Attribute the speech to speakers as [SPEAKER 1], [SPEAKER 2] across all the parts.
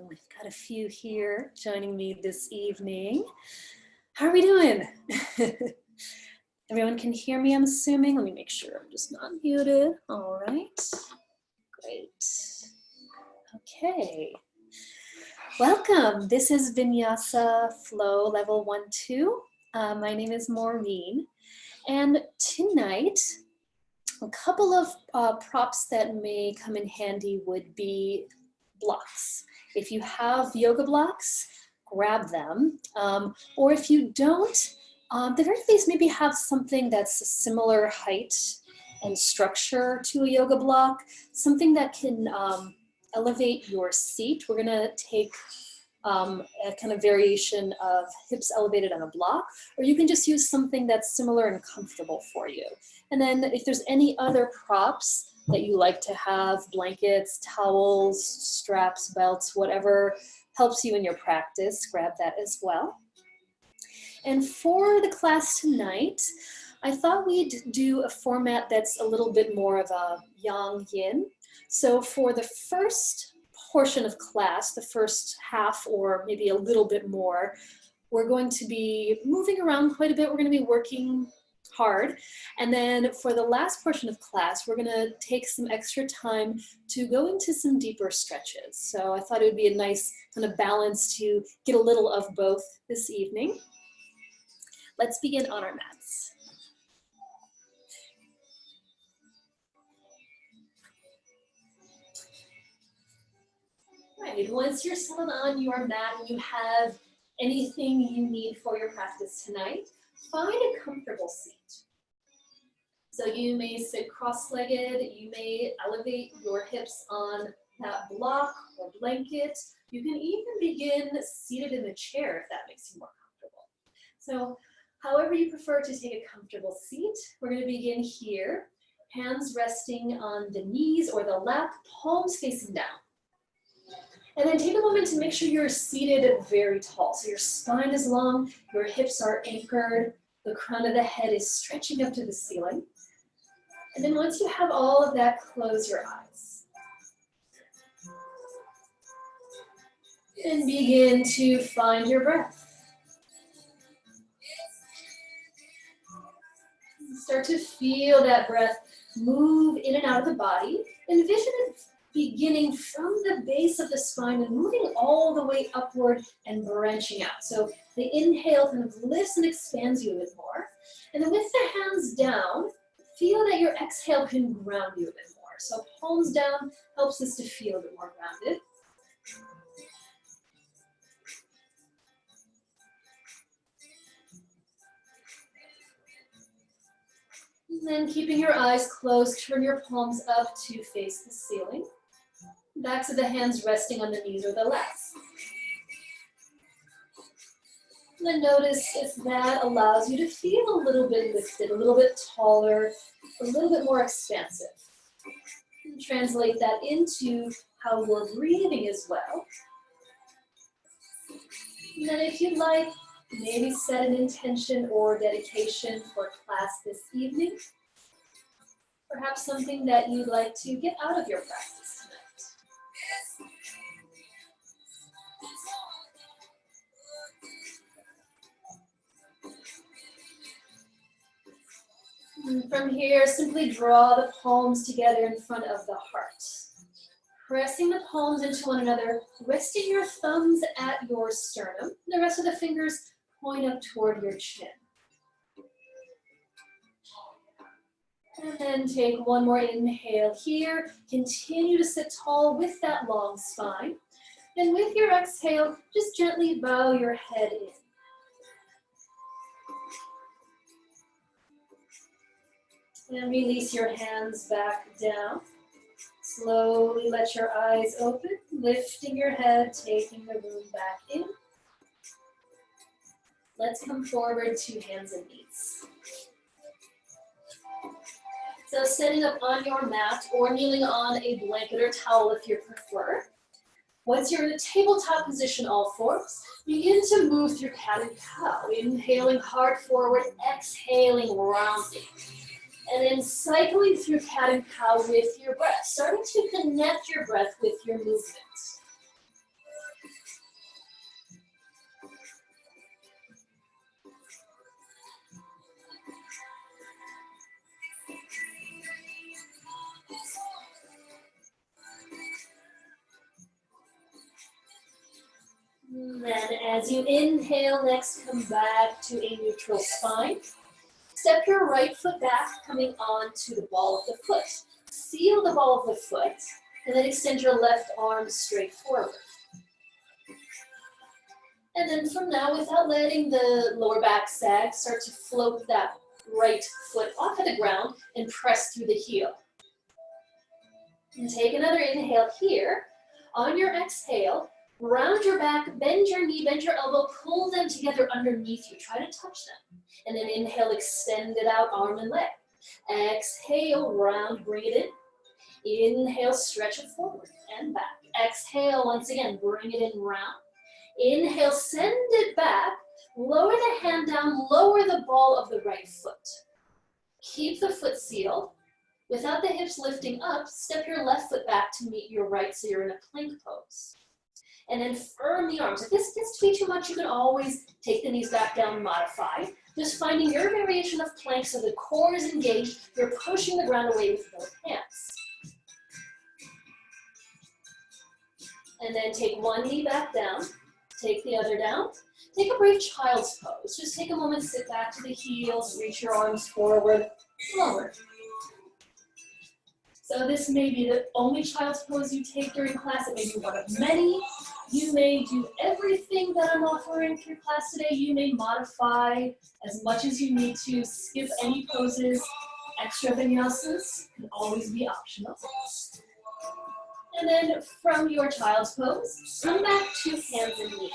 [SPEAKER 1] we've got a few here joining me this evening. How are we doing? Everyone can hear me, I'm assuming. Let me make sure I'm just not muted. All right, great. Okay, welcome. This is Vinyasa Flow Level 1-2. My name is Maureen, and tonight, a couple of props that may come in handy would be blocks. If you have yoga blocks, grab them. Or if you don't, the very least maybe have something that's a similar height and structure to a yoga block, something that can elevate your seat. We're gonna take a kind of variation of hips elevated on a block, or you can just use something that's similar and comfortable for you. And then if there's any other props that you like to have, blankets, towels, straps, belts, whatever helps you in your practice, grab that as well. And for the class tonight, I thought we'd do a format that's a little bit more of a yang yin. So for the first portion of class, the first half or maybe a little bit more, we're going to be moving around quite a bit. We're going to be working hard. And then for the last portion of class, we're going to take some extra time to go into some deeper stretches. So I thought it would be a nice kind of balance to get a little of both this evening. Let's begin on our mats. Right, once you're settled on your mat and you have anything you need for your practice tonight, find a comfortable seat. So you may sit cross-legged, you may elevate your hips on that block or blanket. You can even begin seated in a chair if that makes you more comfortable. So however you prefer to take a comfortable seat, we're going to begin here. Hands resting on the knees or the lap, palms facing down. And then take a moment to make sure you're seated very tall. So your spine is long, your hips are anchored, the crown of the head is stretching up to the ceiling. And then once you have all of that, close your eyes. And begin to find your breath. Start to feel that breath move in and out of the body. Envision it beginning from the base of the spine and moving all the way upward and branching out. So the inhale kind of lifts and expands you a bit more. And then with the hands down, feel that your exhale can ground you a bit more. So palms down helps us to feel a bit more grounded. And then keeping your eyes closed, turn your palms up to face the ceiling. Back to the hands resting on the knees or the legs. And then notice if that allows you to feel a little bit lifted, a little bit taller, a little bit more expansive. And translate that into how we're breathing as well. And then if you'd like, maybe set an intention or dedication for class this evening. Perhaps something that you'd like to get out of your practice tonight. And from here, simply draw the palms together in front of the heart. Pressing the palms into one another, resting your thumbs at your sternum. The rest of the fingers point up toward your chin. And then take one more inhale here. Continue to sit tall with that long spine. And with your exhale, just gently bow your head in. And release your hands back down. Slowly let your eyes open, lifting your head, taking the room back in. Let's come forward to hands and knees. So sitting up on your mat or kneeling on a blanket or towel if you prefer. Once you're in a tabletop position, all fours, begin to move through cat and cow. Inhaling hard forward, exhaling rounding. And then cycling through cat and cow with your breath, starting to connect your breath with your movement. And then as you inhale, next come back to a neutral spine. Step your right foot back, coming on to the ball of the foot. Seal the ball of the foot, and then extend your left arm straight forward. And then from now, without letting the lower back sag, start to float that right foot off of the ground and press through the heel. And take another inhale here. On your exhale, round your back, bend your knee, bend your elbow, pull them together underneath you. Try to touch them. And then inhale, extend it out, arm and leg. Exhale, round, bring it in. Inhale, stretch it forward and back. Exhale, once again, bring it in round. Inhale, send it back. Lower the hand down, lower the ball of the right foot. Keep the foot sealed. Without the hips lifting up, step your left foot back to meet your right so you're in a plank pose. And then firm the arms. If this gets to be too much, you can always take the knees back down and modify. Just finding your variation of plank so the core is engaged, you're pushing the ground away with both hands. And then take one knee back down, take the other down. Take a brief child's pose. Just take a moment, sit back to the heels, reach your arms forward, lower. So this may be the only child's pose you take during class. It may be one of many. You may do everything that I'm offering through class today. You may modify as much as you need to, skip any poses. Extra vinyasas can always be optional. And then from your child's pose, come back to hands and knees.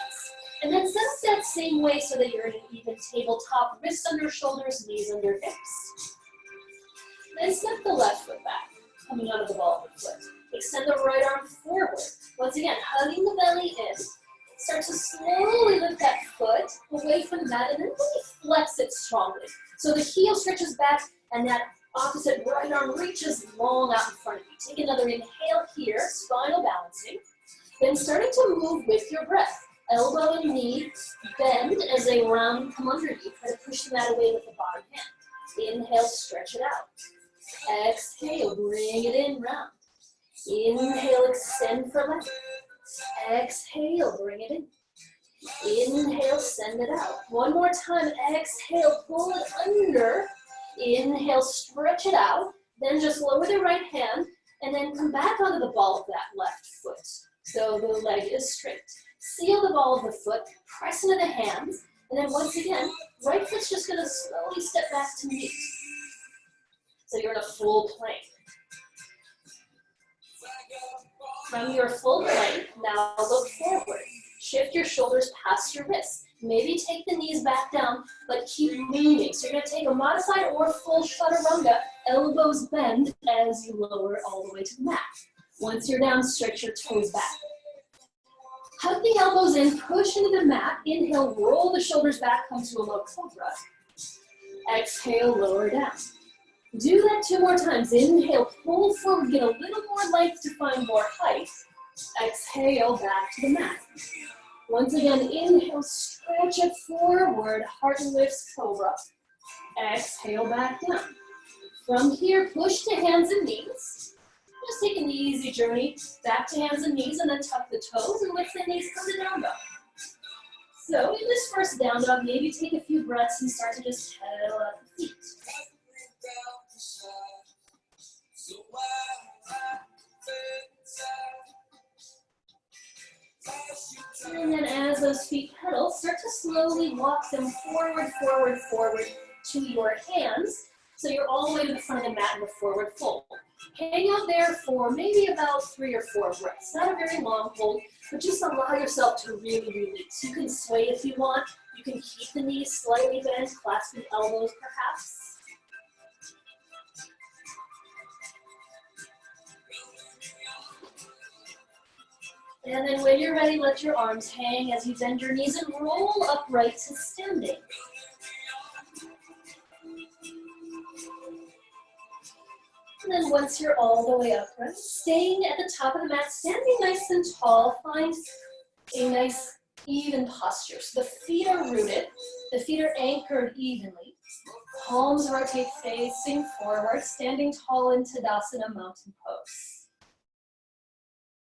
[SPEAKER 1] And then set up that same way so that you're in an even tabletop, wrists under shoulders, knees under hips. Then step the left foot back, coming out of the ball of the foot. Extend the right arm forward. Once again, hugging the belly in. Start to slowly lift that foot away from that and then really flex it strongly. So the heel stretches back and that opposite right arm reaches long out in front of you. Take another inhale here, spinal balancing. Then starting to move with your breath. Elbow and knee bend as they round and come underneath. Try to push the mat away with the bottom hand. Inhale, stretch it out. Exhale, bring it in round. Inhale, extend for length. Exhale, bring it in. Inhale, send it out. One more time. Exhale, pull it under. Inhale, stretch it out. Then just lower the right hand and then come back onto the ball of that left foot. So the leg is straight. Seal the ball of the foot, press into the hands, and then once again, right foot's just gonna slowly step back to meet. So you're in a full plank. From your full plank, now look forward. Shift your shoulders past your wrists. Maybe take the knees back down, but keep moving. So you're gonna take a modified or full chaturanga, elbows bend as you lower all the way to the mat. Once you're down, stretch your toes back. Hug the elbows in, push into the mat. Inhale, roll the shoulders back, come to a low cobra. Exhale, lower down. Do that 2 more times. Inhale, pull forward, get a little more length to find more height. Exhale, back to the mat. Once again, inhale, stretch it forward, heart lifts, cobra. Exhale, back down. From here, push to hands and knees. Just take an easy journey back to hands and knees and then tuck the toes and lift the knees, come to down dog. So in this first down dog, maybe take a few breaths and start to just pedal out the feet. And then as those feet pedal, start to slowly walk them forward, forward, forward to your hands. So you're all the way to the front of the mat in the forward fold. Hang out there for maybe about 3 or 4 breaths. Not a very long hold, but just allow yourself to really release. You can sway if you want. You can keep the knees slightly bent, clasp the elbows perhaps. And then when you're ready, let your arms hang as you bend your knees and roll upright to standing. And then once you're all the way upright, staying at the top of the mat, standing nice and tall, find a nice even posture. So the feet are rooted, the feet are anchored evenly. Palms rotate facing forward, standing tall in Tadasana, mountain pose.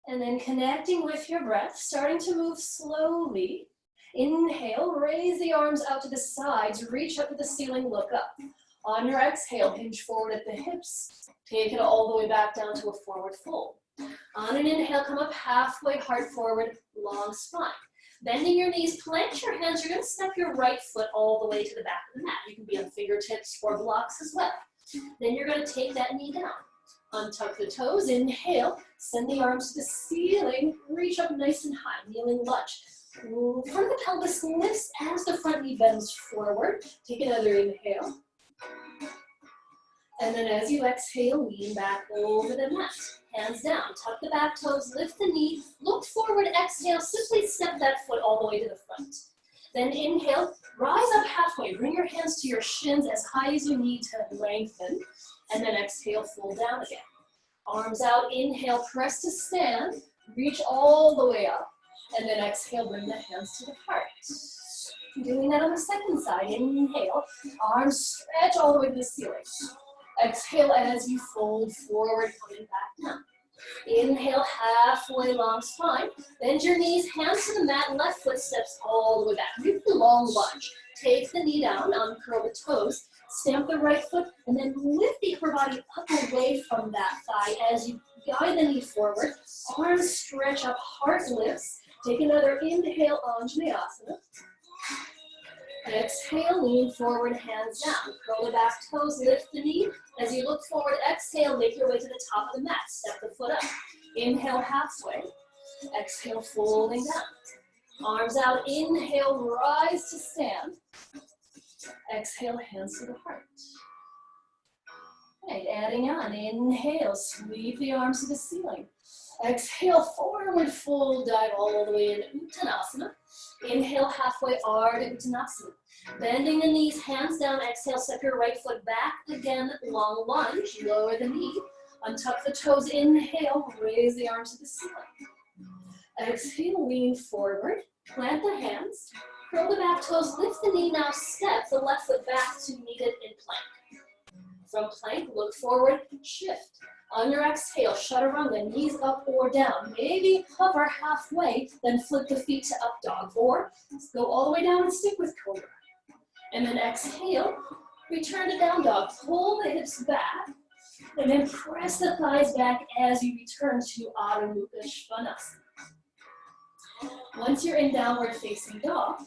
[SPEAKER 1] And then connecting with your breath, starting to move slowly. Inhale, raise the arms out to the sides, reach up to the ceiling, look up. On your exhale, hinge forward at the hips. Take it all the way back down to a forward fold. On an inhale, come up halfway, heart forward, long spine. Bending your knees, plant your hands. You're going to step your right foot all the way to the back of the mat. You can be on fingertips or blocks as well. Then you're going to take that knee down. Untuck the toes, inhale, send the arms to the ceiling, reach up nice and high, kneeling lunge. Front of the pelvis lifts as the front knee bends forward. Take another inhale. And then as you exhale, lean back over the mat. Hands down, tuck the back toes, lift the knee, look forward, exhale, simply step that foot all the way to the front. Then inhale, rise up halfway, bring your hands to your shins as high as you need to lengthen. And then exhale, fold down again. Arms out, inhale, press to stand, reach all the way up. And then exhale, bring the hands to the heart. Doing that on the second side. Inhale, arms stretch all the way to the ceiling. Exhale as you fold forward, coming back down. Inhale, halfway long spine. Bend your knees, hands to the mat, left foot steps all the way back. Make the long lunge. Take the knee down, uncurl the toes, stamp the right foot, and then lift the upper body up away from that thigh as you guide the knee forward. Arms stretch up, heart lifts. Take another inhale, Anjaneyasana. Exhale, lean forward, hands down. Curl the back toes, lift the knee. As you look forward, exhale, make your way to the top of the mat. Step the foot up. Inhale, halfway. Exhale, folding down. Arms out, inhale, rise to stand. Exhale, hands to the heart. Right, adding on, inhale, sweep the arms to the ceiling. Exhale, forward fold, dive all the way in Uttanasana. Inhale, halfway, Ardha Uttanasana. Bending the knees, hands down, exhale, step your right foot back again, long lunge, lower the knee. Untuck the toes, inhale, raise the arms to the ceiling. Exhale, lean forward, plant the hands, curl the back toes, lift the knee, now step the left foot back to meet it in plank. From plank, look forward, shift. On your exhale, chaturanga, knees up or down. Maybe hover halfway, then flip the feet to up dog, or go all the way down and stick with cobra. And then exhale, return to down dog. Pull the hips back, and then press the thighs back as you return to Adho Mukha Svanasana. Once you're in downward facing dog,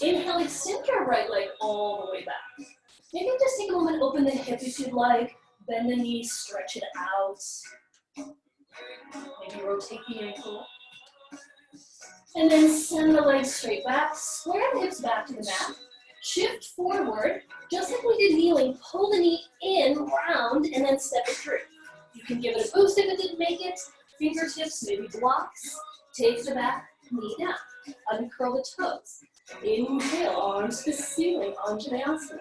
[SPEAKER 1] inhale, extend your right leg all the way back. Maybe just take a moment, open the hip if you'd like. Bend the knee, stretch it out. Maybe rotate the ankle. And then send the legs straight back. Square the hips back to the mat. Shift forward, just like we did kneeling. Pull the knee in, round, and then step it through. You can give it a boost if it didn't make it. Fingertips, maybe blocks. Take the back knee down. Uncurl the toes. Inhale, arms to the ceiling, Anjaneyasana.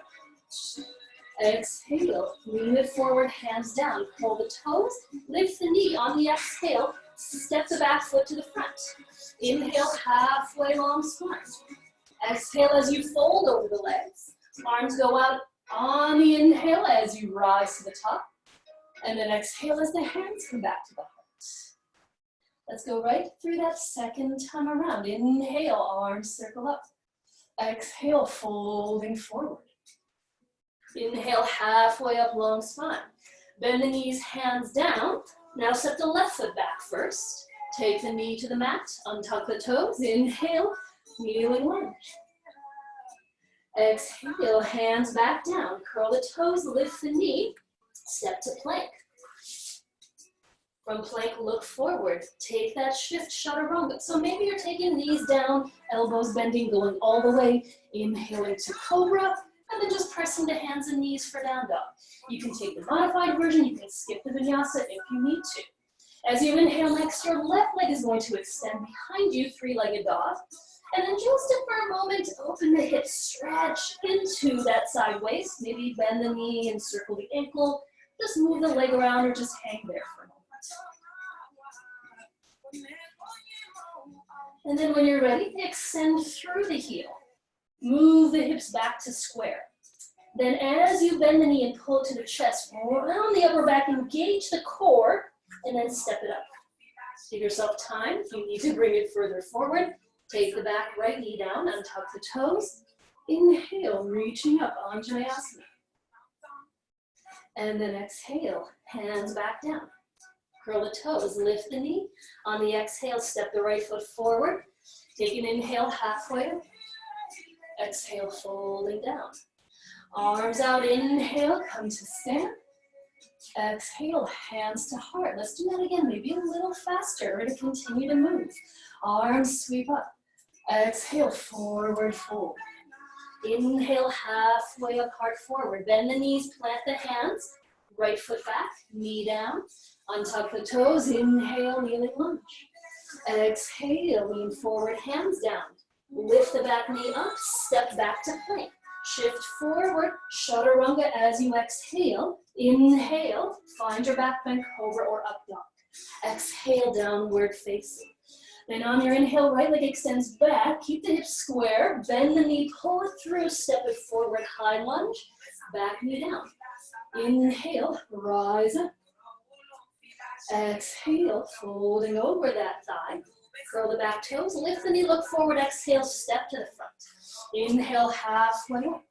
[SPEAKER 1] Exhale, lean it forward, hands down. Pull the toes, lift the knee. On the exhale, step the back foot to the front. Inhale, halfway long spine. Exhale as you fold over the legs. Arms go out on the inhale as you rise to the top. And then exhale as the hands come back to the heart. Let's go right through that second time around. Inhale, arms circle up. Exhale, folding forward. Inhale, halfway up, long spine. Bend the knees, hands down. Now step the left foot back first. Take the knee to the mat, untuck the toes. Inhale, kneeling lunge. Exhale, hands back down. Curl the toes, lift the knee. Step to plank. From plank, look forward. Take that shift, chaturanga. So maybe you're taking knees down, elbows bending, going all the way. Inhaling to cobra. And then just pressing the hands and knees for down dog. You can take the modified version, you can skip the vinyasa if you need to. As you inhale next, your left leg is going to extend behind you, three-legged dog. And then just for a moment, open the hips, stretch into that side waist. Maybe bend the knee and circle the ankle. Just move the leg around or just hang there for a moment. And then when you're ready, extend through the heel. Move the hips back to square. Then as you bend the knee and pull it to the chest, round the upper back, engage the core, and then step it up. Give yourself time. If you need to bring it further forward, take the back right knee down, untuck the toes. Inhale, reaching up, Anjaneyasana. And then exhale, hands back down. Curl the toes, lift the knee. On the exhale, step the right foot forward. Take an inhale halfway up. Exhale, folding down. Arms out, inhale, come to stand. Exhale, hands to heart. Let's do that again, maybe a little faster. We're going to continue to move. Arms sweep up. Exhale, forward fold. Inhale, halfway up, heart forward. Bend the knees, plant the hands. Right foot back, knee down. Untuck the toes, inhale, kneeling lunge. Exhale, lean forward, hands down. Lift the back knee up, step back to plank. Shift forward, chaturanga as you exhale. Inhale, find your back bend, cobra or up dog. Exhale, downward facing. Then on your inhale, right leg extends back. Keep the hips square. Bend the knee, pull it through. Step it forward, high lunge. Back knee down. Inhale, rise up. Exhale, folding over that thigh. Curl the back toes. Lift the knee, look forward. Exhale, step to the front. Inhale, halfway up.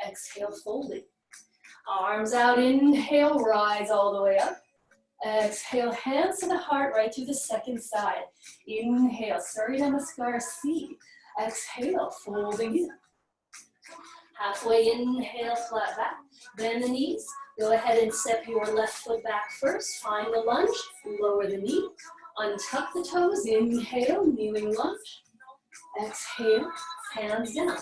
[SPEAKER 1] Exhale, folding. Arms out, inhale, rise all the way up. Exhale, hands to the heart, right through the second side. Inhale, Surya Namaskar C. Exhale, folding in. Halfway, inhale, flat back. Bend the knees. Go ahead and step your left foot back first. Find the lunge, lower the knee. Untuck the toes, inhale, kneeling lunge. Exhale, hands down.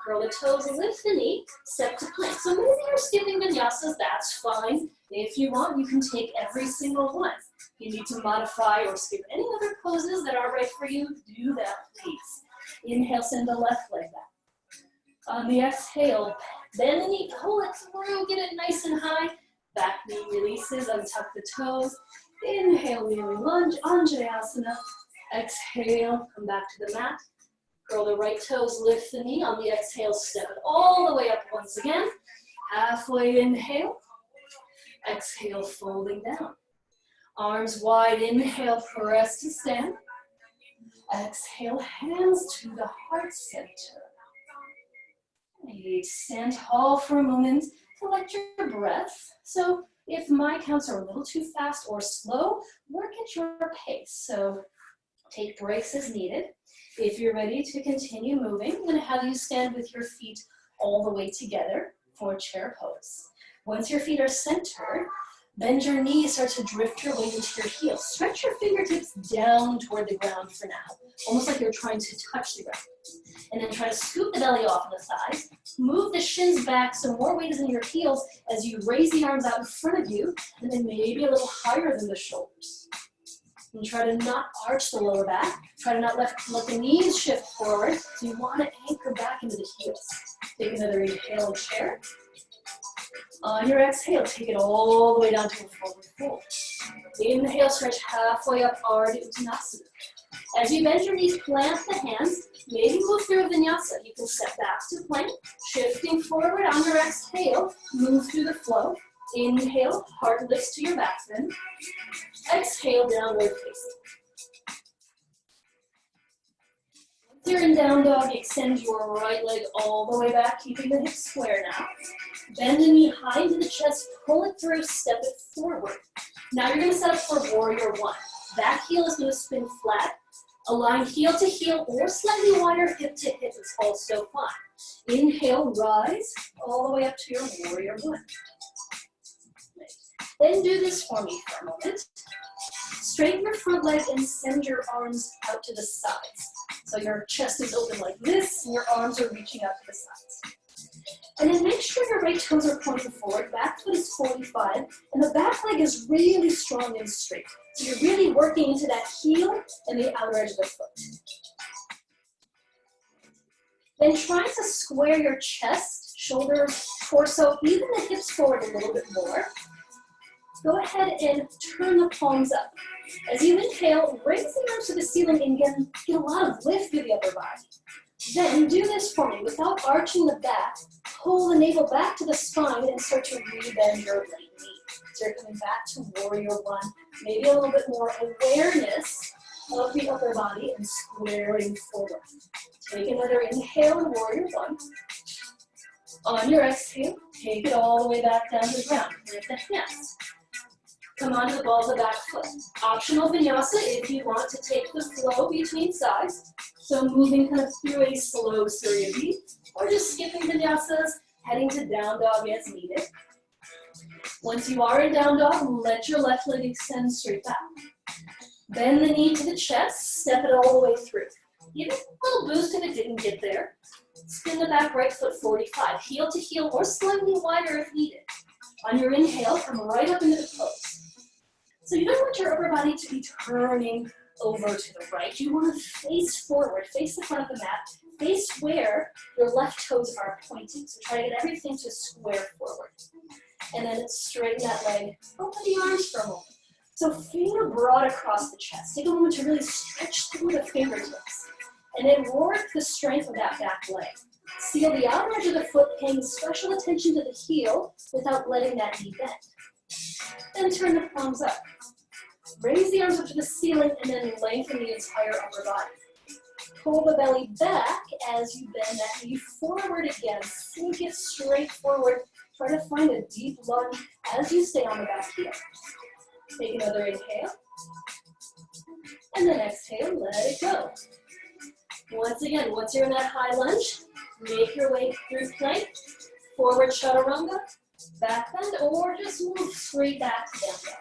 [SPEAKER 1] Curl the toes, lift the knee, step to plank. So maybe you're skipping vinyasas, that's fine. If you want, you can take every single one. If you need to modify or skip any other poses that are right for you, do that, please. Inhale, send the left leg back. On the exhale, bend the knee, pull it through, get it nice and high. Back knee releases, untuck the toes. Inhale, kneeling lunge, Anjaneyasana. Exhale, come back to the mat. Curl the right toes, lift the knee. On the exhale, step it all the way up once again. Halfway inhale. Exhale, folding down. Arms wide, inhale, press to stand. Exhale, hands to the heart center. Stand tall for a moment, collect your breath. So if my counts are a little too fast or slow, work at your pace. So take breaks as needed. If you're ready to continue moving, I'm going to have you stand with your feet all the way together for chair pose. Once your feet are centered, bend your knees, start to drift your weight into your heels. Stretch your fingertips down toward the ground for now, almost like you're trying to touch the ground. And then try to scoop the belly off of the thighs. Move the shins back so more weight is in your heels as you raise the arms out in front of you, and then maybe a little higher than the shoulders. And try to not arch the lower back. Try to not let the knees shift forward. So you want to anchor back into the heels. Take another inhale and chair. On your exhale, take it all the way down to a forward fold. Inhale, stretch halfway up, Ardha Uttanasana. As you bend your knees, plant the hands. Maybe move through a vinyasa. You can step back to plank. Shifting forward on your exhale, move through the flow. Inhale, heart lifts to your back bend. Exhale, downward facing. Once you're in down dog, extend your right leg all the way back, keeping the hips square now. Bend the knee high into the chest, pull it through, step it forward. Now you're going to set up for warrior one. Back heel is going to spin flat. Align heel to heel or slightly wider hip to hip is also fine. Inhale, rise all the way up to your warrior one. Then do this for me for a moment. Straighten your front leg and send your arms out to the sides. So your chest is open like this and your arms are reaching out to the sides. And then make sure your right toes are pointing forward, back foot is 45, and the back leg is really strong and straight. So you're really working into that heel and the outer edge of the foot. Then try to square your chest, shoulders, torso, even the hips forward a little bit more. Go ahead and turn the palms up. As you inhale, raise the arms to the ceiling and get a lot of lift through the upper body. Then do this for me. Without arching the back, pull the navel back to the spine and start to rebend your right knee. So you're coming back to warrior one. Maybe a little bit more awareness of the upper body and squaring forward. Take another inhale in warrior one. On your exhale, take it all the way back down to the ground. Lift the hands. Come onto the ball of the back foot. Optional vinyasa if you want to take the flow between sides. So moving kind of through a slow surya beat, or just skipping vinyasas, heading to down dog as needed. Once you are in down dog, let your left leg extend straight back. Bend the knee to the chest, step it all the way through. Give it a little boost if it didn't get there. Spin the back right foot 45, heel to heel or slightly wider if needed. On your inhale, come right up into the pose. So you don't want your upper body to be turning over to the right. You want to face forward, face the front of the mat, face where your left toes are pointing. So try to get everything to square forward. And then straighten that leg, open the arms for a moment. So feet are broad across the chest. Take a moment to really stretch through the fingertips. And then work the strength of that back leg. Seal the outer edge of the foot, paying special attention to the heel without letting that knee bend. Then turn the palms up. Raise the arms up to the ceiling and then lengthen the entire upper body. Pull the belly back as you bend that knee forward again. Sink it straight forward. Try to find a deep lunge as you stay on the back heel. Take another inhale. And then exhale, let it go. Once again, once you're in that high lunge, make your way through plank, forward chaturanga, back bend, or just move straight back to down dog.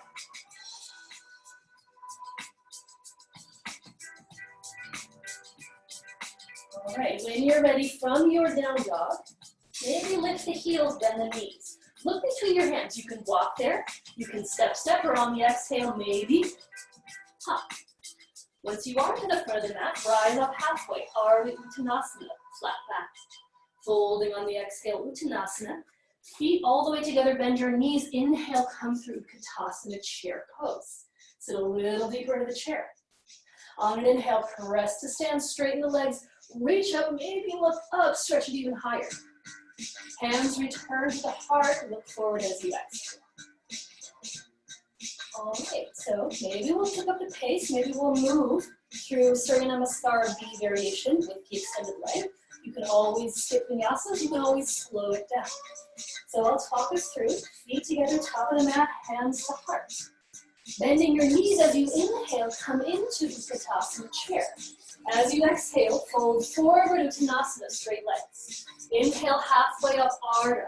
[SPEAKER 1] All right, when you're ready from your down dog, maybe lift the heels, bend the knees. Look between your hands. You can walk there, you can step, or on the exhale, maybe hop. Once you are to the front of the mat, rise up halfway, Ardha Uttanasana, flat back. Folding on the exhale, Uttanasana. Feet all the way together, bend your knees. Inhale, come through Utkatasana, chair pose. Sit a little deeper into the chair. On an inhale, press to stand, straighten the legs, reach up, maybe look up, stretch it even higher. Hands return to the heart, look forward as you exhale. All right, so maybe we'll pick up the pace, maybe we'll move through Surya Namaskar B variation with the extended leg. You can always skip vinyasas, you can always slow it down. So I'll talk us through, feet together, top of the mat, hands to heart. Bending your knees as you inhale, come into Utkatasana chair. As you exhale, fold forward, Uttanasana, straight legs. Inhale, halfway up, Ardha.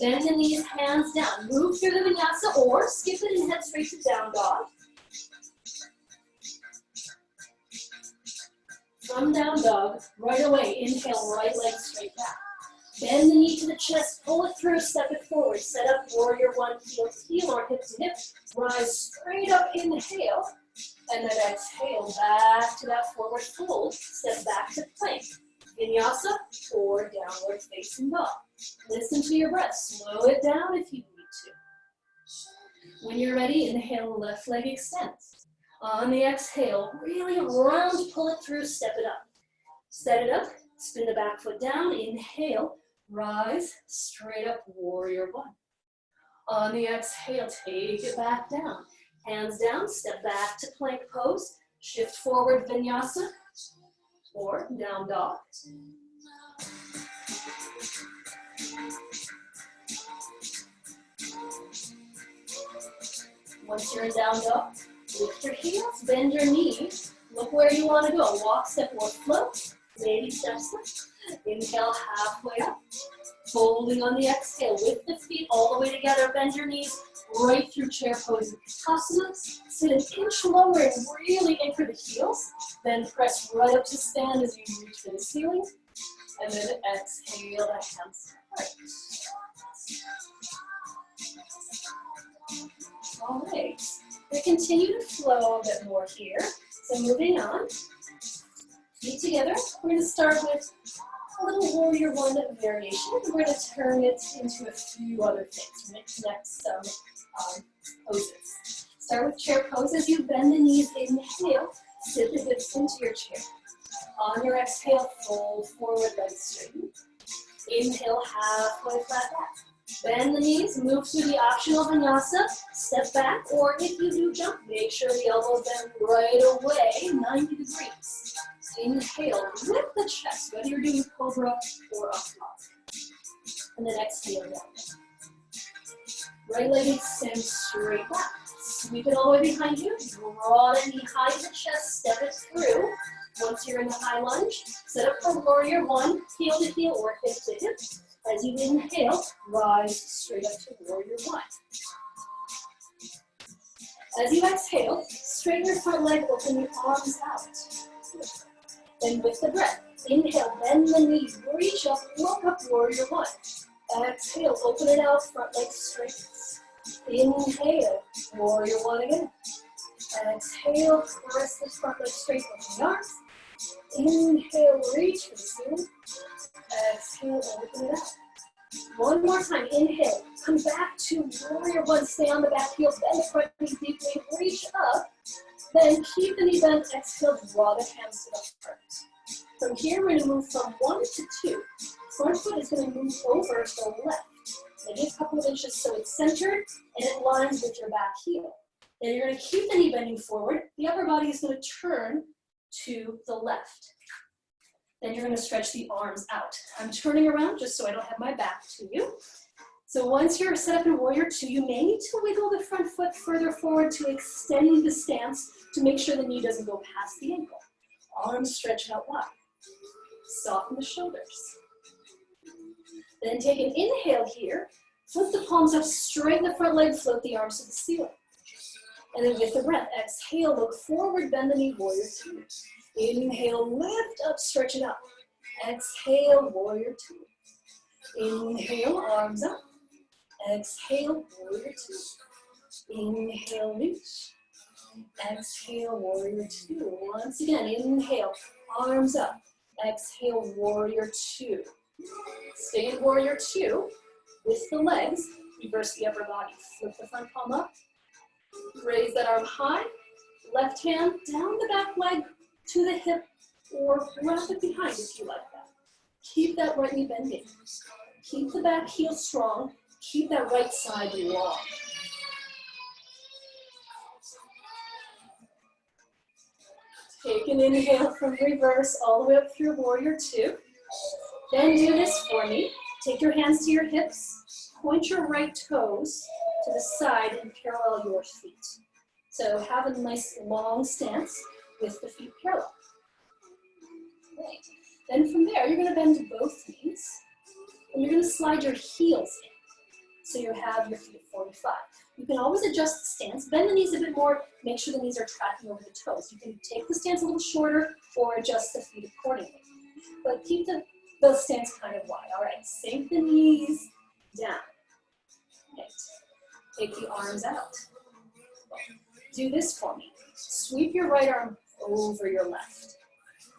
[SPEAKER 1] Bend the knees, hands down. Move through the vinyasa or skip it and head straight to down dog. From down dog, right away, inhale, right leg straight back. Bend the knee to the chest, pull it through, step it forward. Set up warrior one, heel to heel or hip to hip. Rise straight up, inhale. And then exhale, back to that forward fold. Step back to plank. Vinyasa or downward facing dog. Listen to your breath. Slow it down if you need to. When you're ready, inhale, left leg extends. On the exhale, really round, pull it through, step it up. Set it up, spin the back foot down, inhale, rise, straight up, warrior one. On the exhale, take it back down. Hands down, step back to plank pose, shift forward, vinyasa, or down dog. Once you're in down dog, lift your heels, bend your knees, look where you want to go. Walk, step, or float, maybe step, step. Inhale, halfway up. Folding on the exhale with the feet all the way together, bend your knees, right through chair pose in Utkatasana. Sit an inch lower and really anchor the heels. Then press right up to stand as you reach for the ceiling. And then exhale the hands right. All right. We continue to flow a bit more here. So moving on. Feet together. We're going to start with a little warrior one variation. We're going to turn it into a few other things. We're going to connect some poses. Start with chair pose as you bend the knees, inhale, sit the hips into your chair. On your exhale, fold forward, legs straighten. Inhale, halfway flat back. Bend the knees, move to the optional vinyasa, step back, or if you do jump, make sure the elbows bend right away, 90 degrees. Inhale, lift the chest, whether you're doing cobra or up top. And then exhale down. Right leg extends straight back. Sweep it all the way behind you, draw the knee high to the chest, step it through. Once you're in the high lunge, set up for warrior one, heel to heel or hip to hip. As you inhale, rise straight up to warrior one. As you exhale, straighten your front leg, open your arms out. Then with the breath, inhale, bend the knees, reach up, look up, warrior one. Exhale, open it out, front leg straightens. Inhale, warrior one again. Exhale, press the front leg straight, open the arms. Inhale, reach for the ceiling. Exhale, open it out. One more time, inhale, come back to warrior one, stay on the back heel, bend the front knee deeply, reach up. Then keep the knee bent, exhale, draw the hands to the front. From here, we're gonna move from 1 to 2. Front foot is gonna move over to the left, maybe a couple of inches so it's centered and it lines with your back heel. Then you're gonna keep the knee bending forward, the upper body is gonna turn to the left. Then you're gonna stretch the arms out. I'm turning around just so I don't have my back to you. So once you're set up in warrior two, you may need to wiggle the front foot further forward to extend the stance to make sure the knee doesn't go past the ankle. Arms stretch out wide. Soften the shoulders. Then take an inhale here. Flip the palms up, straighten the front leg, float the arms to the ceiling. And then with the breath, exhale, look forward, bend the knee, warrior two. Inhale, lift up, stretch it up. Exhale, warrior two. Inhale, arms up. Exhale, warrior two. Inhale, reach. Exhale, warrior two. Once again, inhale, arms up. Exhale, warrior two. Stay in warrior two. With the legs, reverse the upper body. Flip the front palm up. Raise that arm high. Left hand down the back leg to the hip or wrap it behind if you like that. Keep that right knee bending. Keep the back heel strong. Keep that right side long. Take an inhale from reverse all the way up through warrior two. Then do this for me. Take your hands to your hips. Point your right toes to the side and parallel your feet. So have a nice long stance with the feet parallel. Great. Then from there, you're going to bend both knees. And you're going to slide your heels in. So you have your feet at 45. You can always adjust the stance. Bend the knees a bit more. Make sure the knees are tracking over the toes. You can take the stance a little shorter or adjust the feet accordingly. But keep the stance kind of wide. All right, sink the knees down. Right. Take the arms out. Do this for me. Sweep your right arm over your left.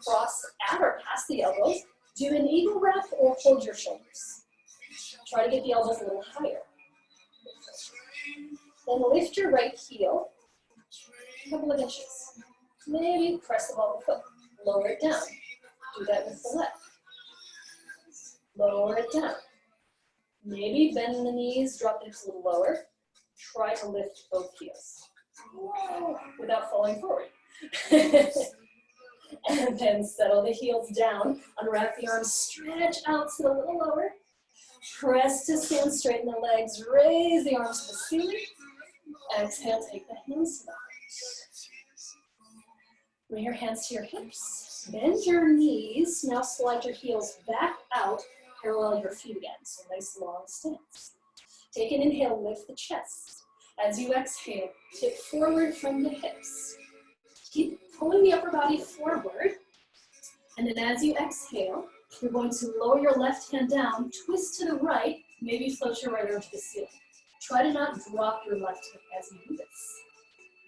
[SPEAKER 1] Cross at or past the elbows. Do an eagle wrap or hold your shoulders. Try to get the elbows a little higher. Then lift your right heel a couple of inches. Maybe press the ball of the foot. Lower it down. Do that with the left. Lower it down. Maybe bend the knees, drop the hips a little lower. Try to lift both heels. Without falling forward. And then settle the heels down. Unwrap the arms, stretch out, sit a little lower. Press to stand, straighten the legs, raise the arms to the ceiling. Exhale, take the hands to the heart. Bring your hands to your hips. Bend your knees. Now slide your heels back out. Parallel your feet again. So nice long stance. Take an inhale, lift the chest. As you exhale, tip forward from the hips. Keep pulling the upper body forward. And then as you exhale, you're going to lower your left hand down, twist to the right, maybe float your right arm to the ceiling. Try to not drop your left hip as you do this.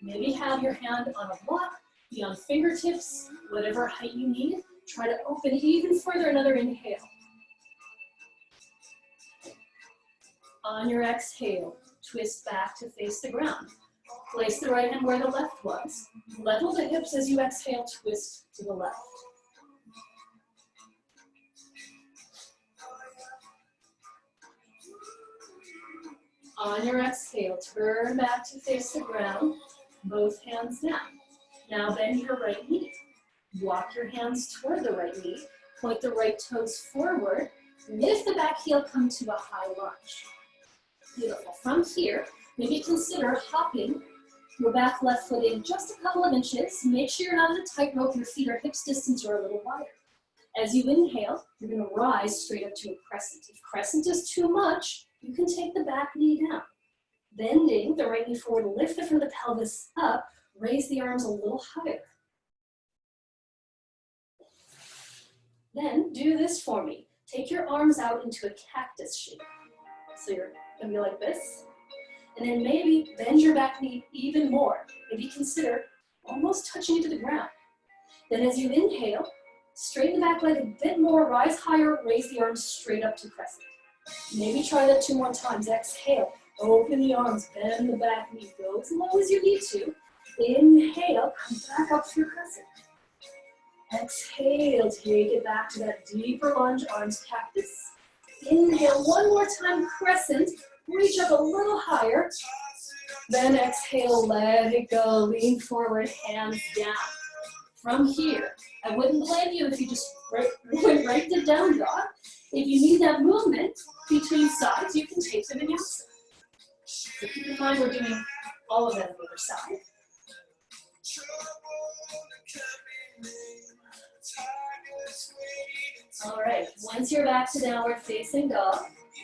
[SPEAKER 1] Maybe have your hand on a block, be on fingertips, whatever height you need. Try to open even further, another inhale. On your exhale, twist back to face the ground. Place the right hand where the left was. Level the hips as you exhale, twist to the left. On your exhale, turn back to face the ground, both hands down. Now bend your right knee. Walk your hands toward the right knee. Point the right toes forward. Lift the back heel, come to a high lunge. Beautiful. From here, maybe consider hopping your back left foot in just a couple of inches. Make sure you're not in a tightrope. Your feet are hips distance or a little wider. As you inhale, you're going to rise straight up to a crescent. If crescent is too much, you can take the back knee down. Bending the right knee forward, lift the front of the pelvis up, raise the arms a little higher. Then do this for me. Take your arms out into a cactus shape. So you're going to be like this. And then maybe bend your back knee even more. Maybe consider almost touching it to the ground. Then as you inhale, straighten the back leg a bit more, rise higher, raise the arms straight up to crescent. Maybe try that 2 more times. Exhale, open the arms, bend the back knee, go as low as you need to. Inhale, come back up through crescent. Exhale, take it back to that deeper lunge, arms cactus. Inhale, 1 more time, crescent. Reach up a little higher. Then exhale, let it go. Lean forward, hands down. From here, I wouldn't blame you if you just went right to down dog. If you need that movement between sides, you can take the vinyasa. So keep in mind we're doing all of that on the other side. All right, once you're back to downward facing dog,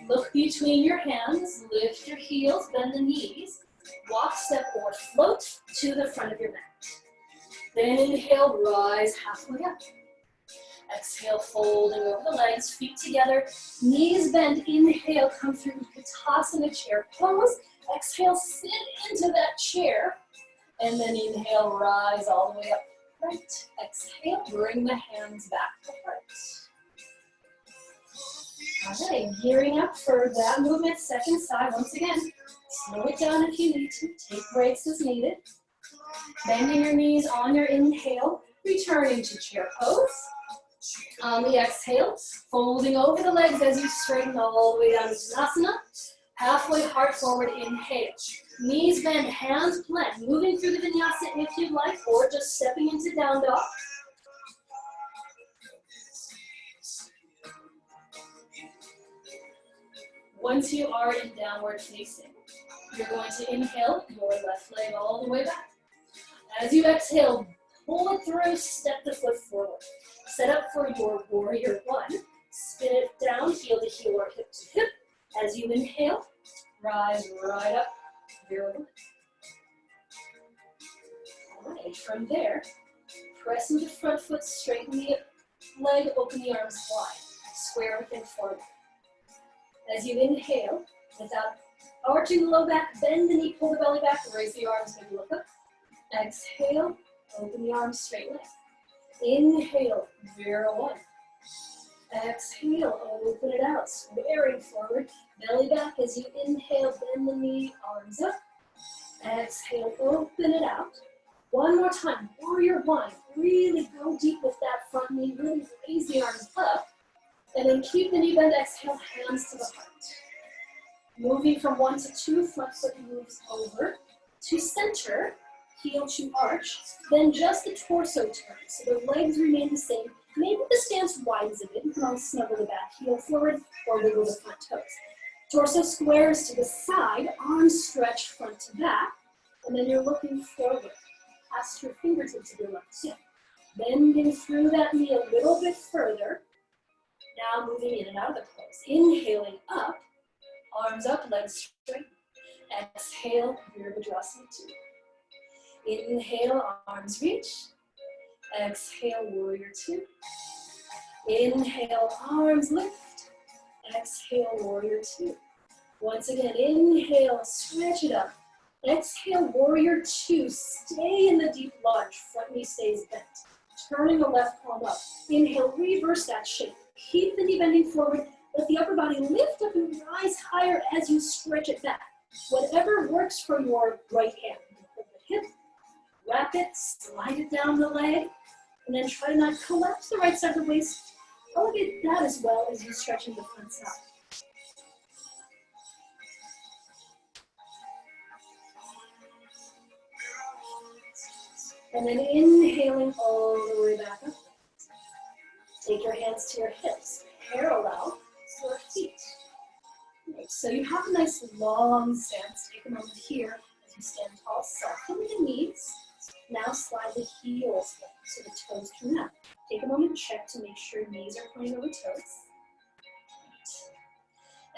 [SPEAKER 1] look between your hands, lift your heels, bend the knees, walk, step, or float to the front of your mat. Then inhale, rise halfway up. Exhale, folding over the legs, feet together, knees bent. Inhale, come through Utkatasana chair pose. Exhale, sit into that chair. And then inhale, rise all the way up. Right. Exhale, bring the hands back to heart. All right, gearing up for that movement, second side. Once again, slow it down if you need to. Take breaks as needed. Bending your knees on your inhale, returning to chair pose. On the exhale, folding over the legs as you straighten all the way down to Uttanasana. Halfway heart forward, inhale. Knees bend, hands plant. Moving through the vinyasa if you'd like, or just stepping into down dog. Once you are in downward facing, you're going to inhale your left leg all the way back. As you exhale, pull it through, step the foot forward. Set up for your warrior 1. Spin it down, heel to heel or hip to hip. As you inhale, rise right up, warrior 1. All right, from there, press into front foot, straighten the leg, open the arms wide, square within forearm. As you inhale, without arching the low back, bend the knee, pull the belly back, raise the arms, maybe look up. Exhale, open the arms, straight leg. Inhale, warrior 1. Exhale, open it out, squaring forward, belly back. As you inhale, bend the knee, arms up. Exhale, open it out. 1 more time, warrior 1. Really go deep with that front knee, really raise the arms up. And then keep the knee bend, exhale, hands to the heart. Moving from 1 to 2, front foot moves over to center, heel to arch, then just the torso turns. So the legs remain the same. Maybe the stance widens a bit. You can always snuggle the back heel forward or wiggle the front toes. Torso squares to the side, arms stretch front to back, and then you're looking forward, past your fingertips of your left hip. Bending through that knee a little bit further. Now moving in and out of the pose. Inhaling up, arms up, legs straight. Exhale, Virabhadrasana 2. Inhale, arms reach. Exhale, warrior 2. Inhale, arms lift. Exhale, warrior 2. Once again, inhale, stretch it up. Exhale, warrior 2. Stay in the deep lunge. Front knee stays bent. Turning the left palm up. Inhale, reverse that shape. Keep the knee bending forward. Let the upper body lift up and rise higher as you stretch it back. Whatever works for your right hand. Put the hip, wrap it, slide it down the leg, and then try to not collapse the right side of the waist. Elevate that as well as you stretch in the front side. And then inhaling all the way back up. Take your hands to your hips, parallel your feet. Right, so you have a nice long stance. Take a moment here as you stand tall. Soften the knees. Now slide the heels in so the toes turn out. Take a moment, check to make sure knees are pointing over toes.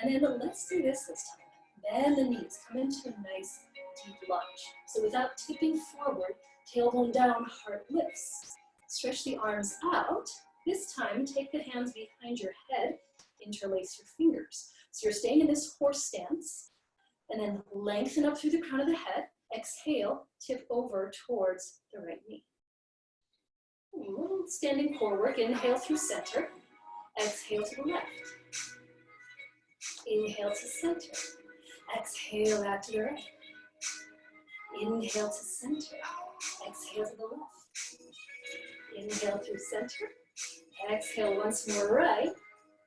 [SPEAKER 1] And then let's do this time. Bend the knees, come into a nice deep lunge. So without tipping forward, tailbone down, heart lifts. Stretch the arms out. This time, take the hands behind your head, interlace your fingers. So you're staying in this horse stance, and then lengthen up through the crown of the head. Exhale, tip over towards the right knee. A little standing core work. Inhale through center. Exhale to the left. Inhale to center. Exhale back to the right. Inhale to center. Exhale to the left. Inhale through center. Exhale once more right.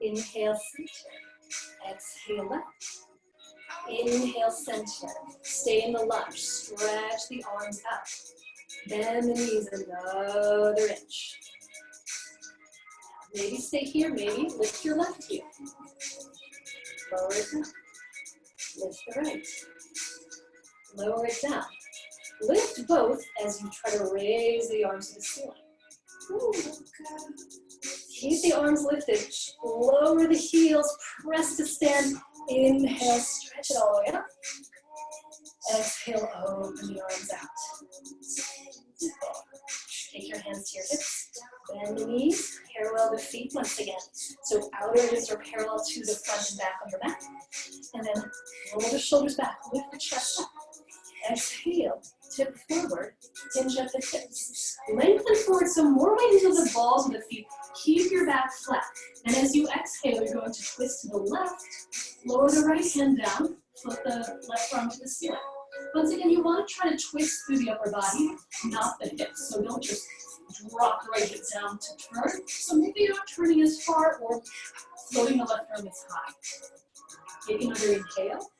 [SPEAKER 1] Inhale center. Exhale left. Inhale center. Stay in the lunge. Stretch the arms out. Bend the knees another inch. Maybe stay here, maybe lift your left heel. Lower it down. Lift the right. Lower it down. Lift both as you try to raise the arms to the ceiling. Ooh. Keep the arms lifted. Lower the heels. Press to stand. Inhale, stretch it all the way up. Exhale, open the arms out. Take your hands to your hips. Bend the knees. Parallel the feet once again. So outer edges are parallel to the front and back of the mat. And then roll the shoulders back. Lift the chest up. Exhale. Tip forward. Hinge at the hips. Lengthen forward some more weight into the balls of the feet. Keep your back flat. And as you exhale, you're going to twist to the left. Lower the right hand down. Flip the left arm to the ceiling. Once again, you want to try to twist through the upper body, not the hips. So don't just drop the right hip down to turn. So maybe you're not turning as far or floating the left arm as high. Take another inhale.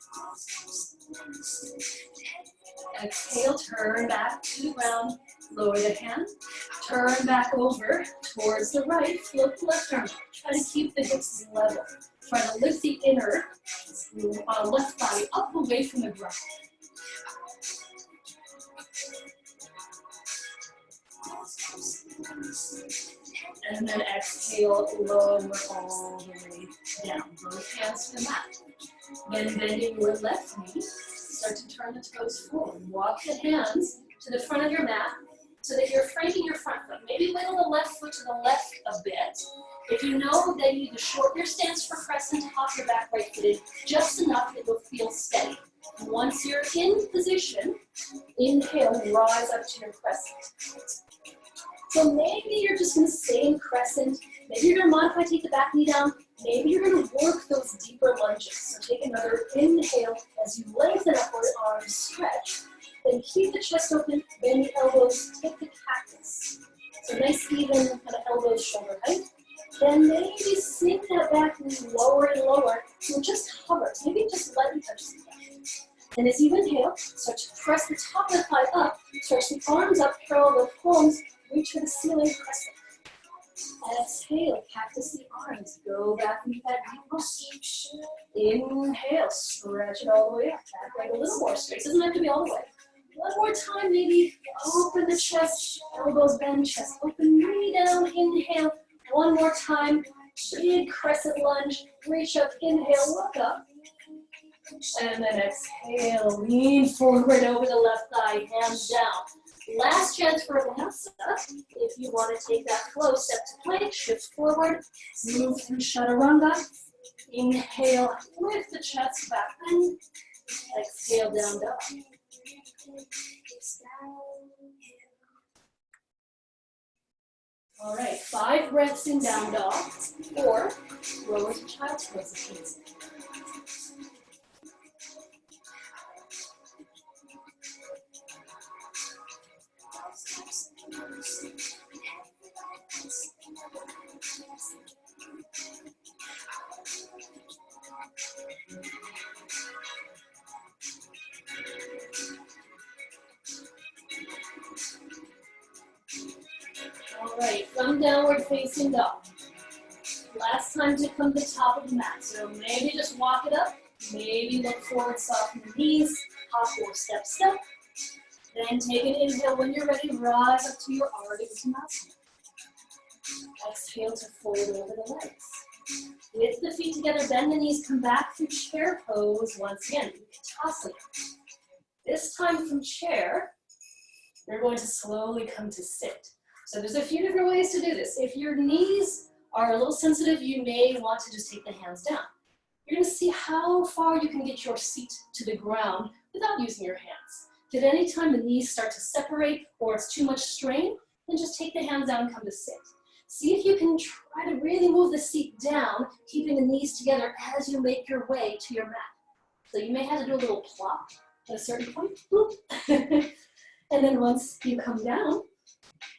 [SPEAKER 1] Exhale, turn back to the ground. Lower the hand. Turn back over towards the right. Flip the left arm. Try to keep the hips level. Try to lift the inner left body up away from the ground. And then exhale, lower all the way down. Both hands to the mat. Then bending your left knee, start to turn the toes forward. Walk the hands to the front of your mat so that you're framing your front foot. Maybe wiggle the left foot to the left a bit. If you know that you need to shorten your stance for crescent, hop your back right footed just enough that you'll feel steady. Once you're in position, inhale, rise up to your crescent. So maybe you're just going to stay in crescent. Maybe you're going to modify, take the back knee down. Maybe you're going to work those deeper lunges. So take another inhale as you lengthen upward, arms stretch. Then keep the chest open, bend the elbows, take the cactus. So nice even kind of elbows, shoulder height. Then maybe sink that back knee lower and lower. So just hover. Maybe just lightly touch the back. And as you inhale, start to press the top of the thigh up. Stretch the arms up, parallel the palms. Reach for the ceiling, crescent. Exhale, cactus the arms. Go back into that deep lunge. Inhale, stretch it all the way up. Back leg a little more straight. Doesn't have to be all the way. One more time, maybe open the chest, elbows bend, chest open, knee down, inhale. One more time, big crescent lunge. Reach up, inhale, look up. And then exhale, lean forward over the left thigh, hands down. Last chance for Vinyasa. If you want to take that flow, step to plank, shift forward, move through Chaturanga. Inhale, lift the chest back in. Exhale, down dog. All right, 5 breaths in down dog, or lower to child's pose if needs. All right, from downward facing dog. Last time to come to the top of the mat. So maybe just walk it up. Maybe look forward, soften the knees. Hop or step, step. Then take an inhale when you're ready. Rise up to your Ardha Uttanasana. Exhale to fold over the legs. Lift the feet together, bend the knees, come back through chair pose once again. Uttanasana. This time from chair, you're going to slowly come to sit. So there's a few different ways to do this. If your knees are a little sensitive, you may want to just take the hands down. You're going to see how far you can get your seat to the ground without using your hands. If at any time the knees start to separate or it's too much strain, then just take the hands down and come to sit. See if you can try to really move the seat down, keeping the knees together as you make your way to your mat. So you may have to do a little plop at a certain point. And then once you come down,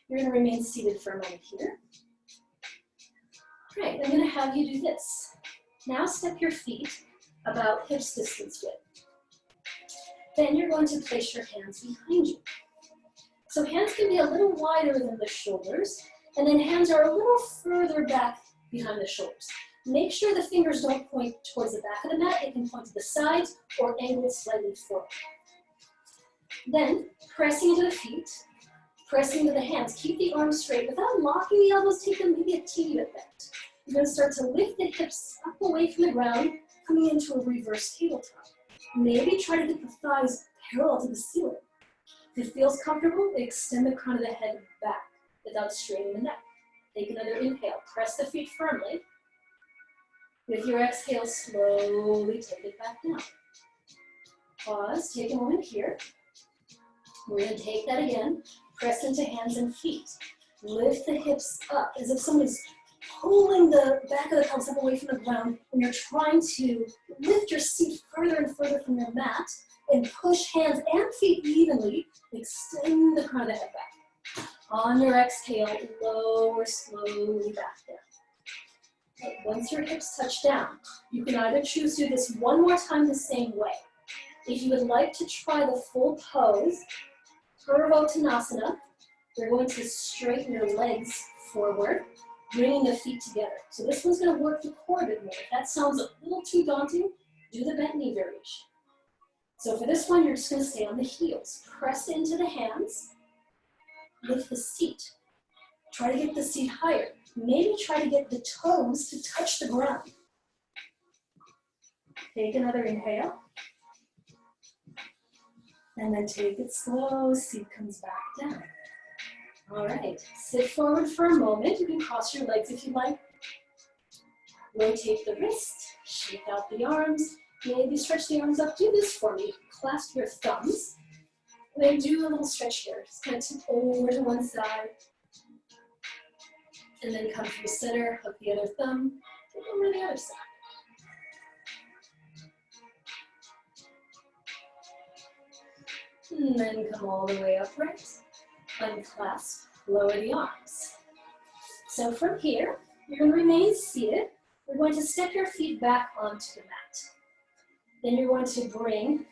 [SPEAKER 1] you're going to remain seated for a moment here. Great, I'm going to have you do this. Now step your feet about hips distance width. Then you're going to place your hands behind you. So hands can be a little wider than the shoulders, and then hands are a little further back behind the shoulders. Make sure the fingers don't point towards the back of the mat. They can point to the sides or angle slightly forward. Then, pressing into the feet, pressing into the hands. Keep the arms straight without locking the elbows. Take them maybe a teeny bit bent. You're going to start to lift the hips up away from the ground, coming into a reverse tabletop. Maybe try to get the thighs parallel to the ceiling. If it feels comfortable, extend the crown of the head back without straining the neck. Take another inhale. Press the feet firmly. With your exhale, slowly take it back down. Pause. Take a moment here. We're going to take that again. Press into hands and feet. Lift the hips up as if someone's pulling the back of the pelvis up away from the ground, and you're trying to lift your seat further and further from your mat and push hands and feet evenly. Extend the crown of the head back. On your exhale, lower slowly back down. Okay, once your hips touch down, you can either choose to do this one more time the same way. If you would like to try the full pose, Uttanasana, you're going to straighten your legs forward, bringing the feet together. So this one's going to work the core a bit more. If that sounds a little too daunting, do the bent knee variation. So for this one, you're just going to stay on the heels. Press into the hands, lift the seat. Try to get the seat higher. Maybe try to get the toes to touch the ground. Take another inhale. And then take it slow, seat comes back down. All right, sit forward for a moment. You can cross your legs if you like. Rotate the wrist, shake out the arms. Maybe stretch the arms up. Do this for me. Clasp your thumbs. And then do a little stretch here. Just kind of tip over to one side. And then come through center, hook the other thumb, and over to the other side. And then come all the way upright. Unclasp, lower the arms. So from here, you're going to remain seated. You're going to step your feet back onto the mat. Then you're going to bring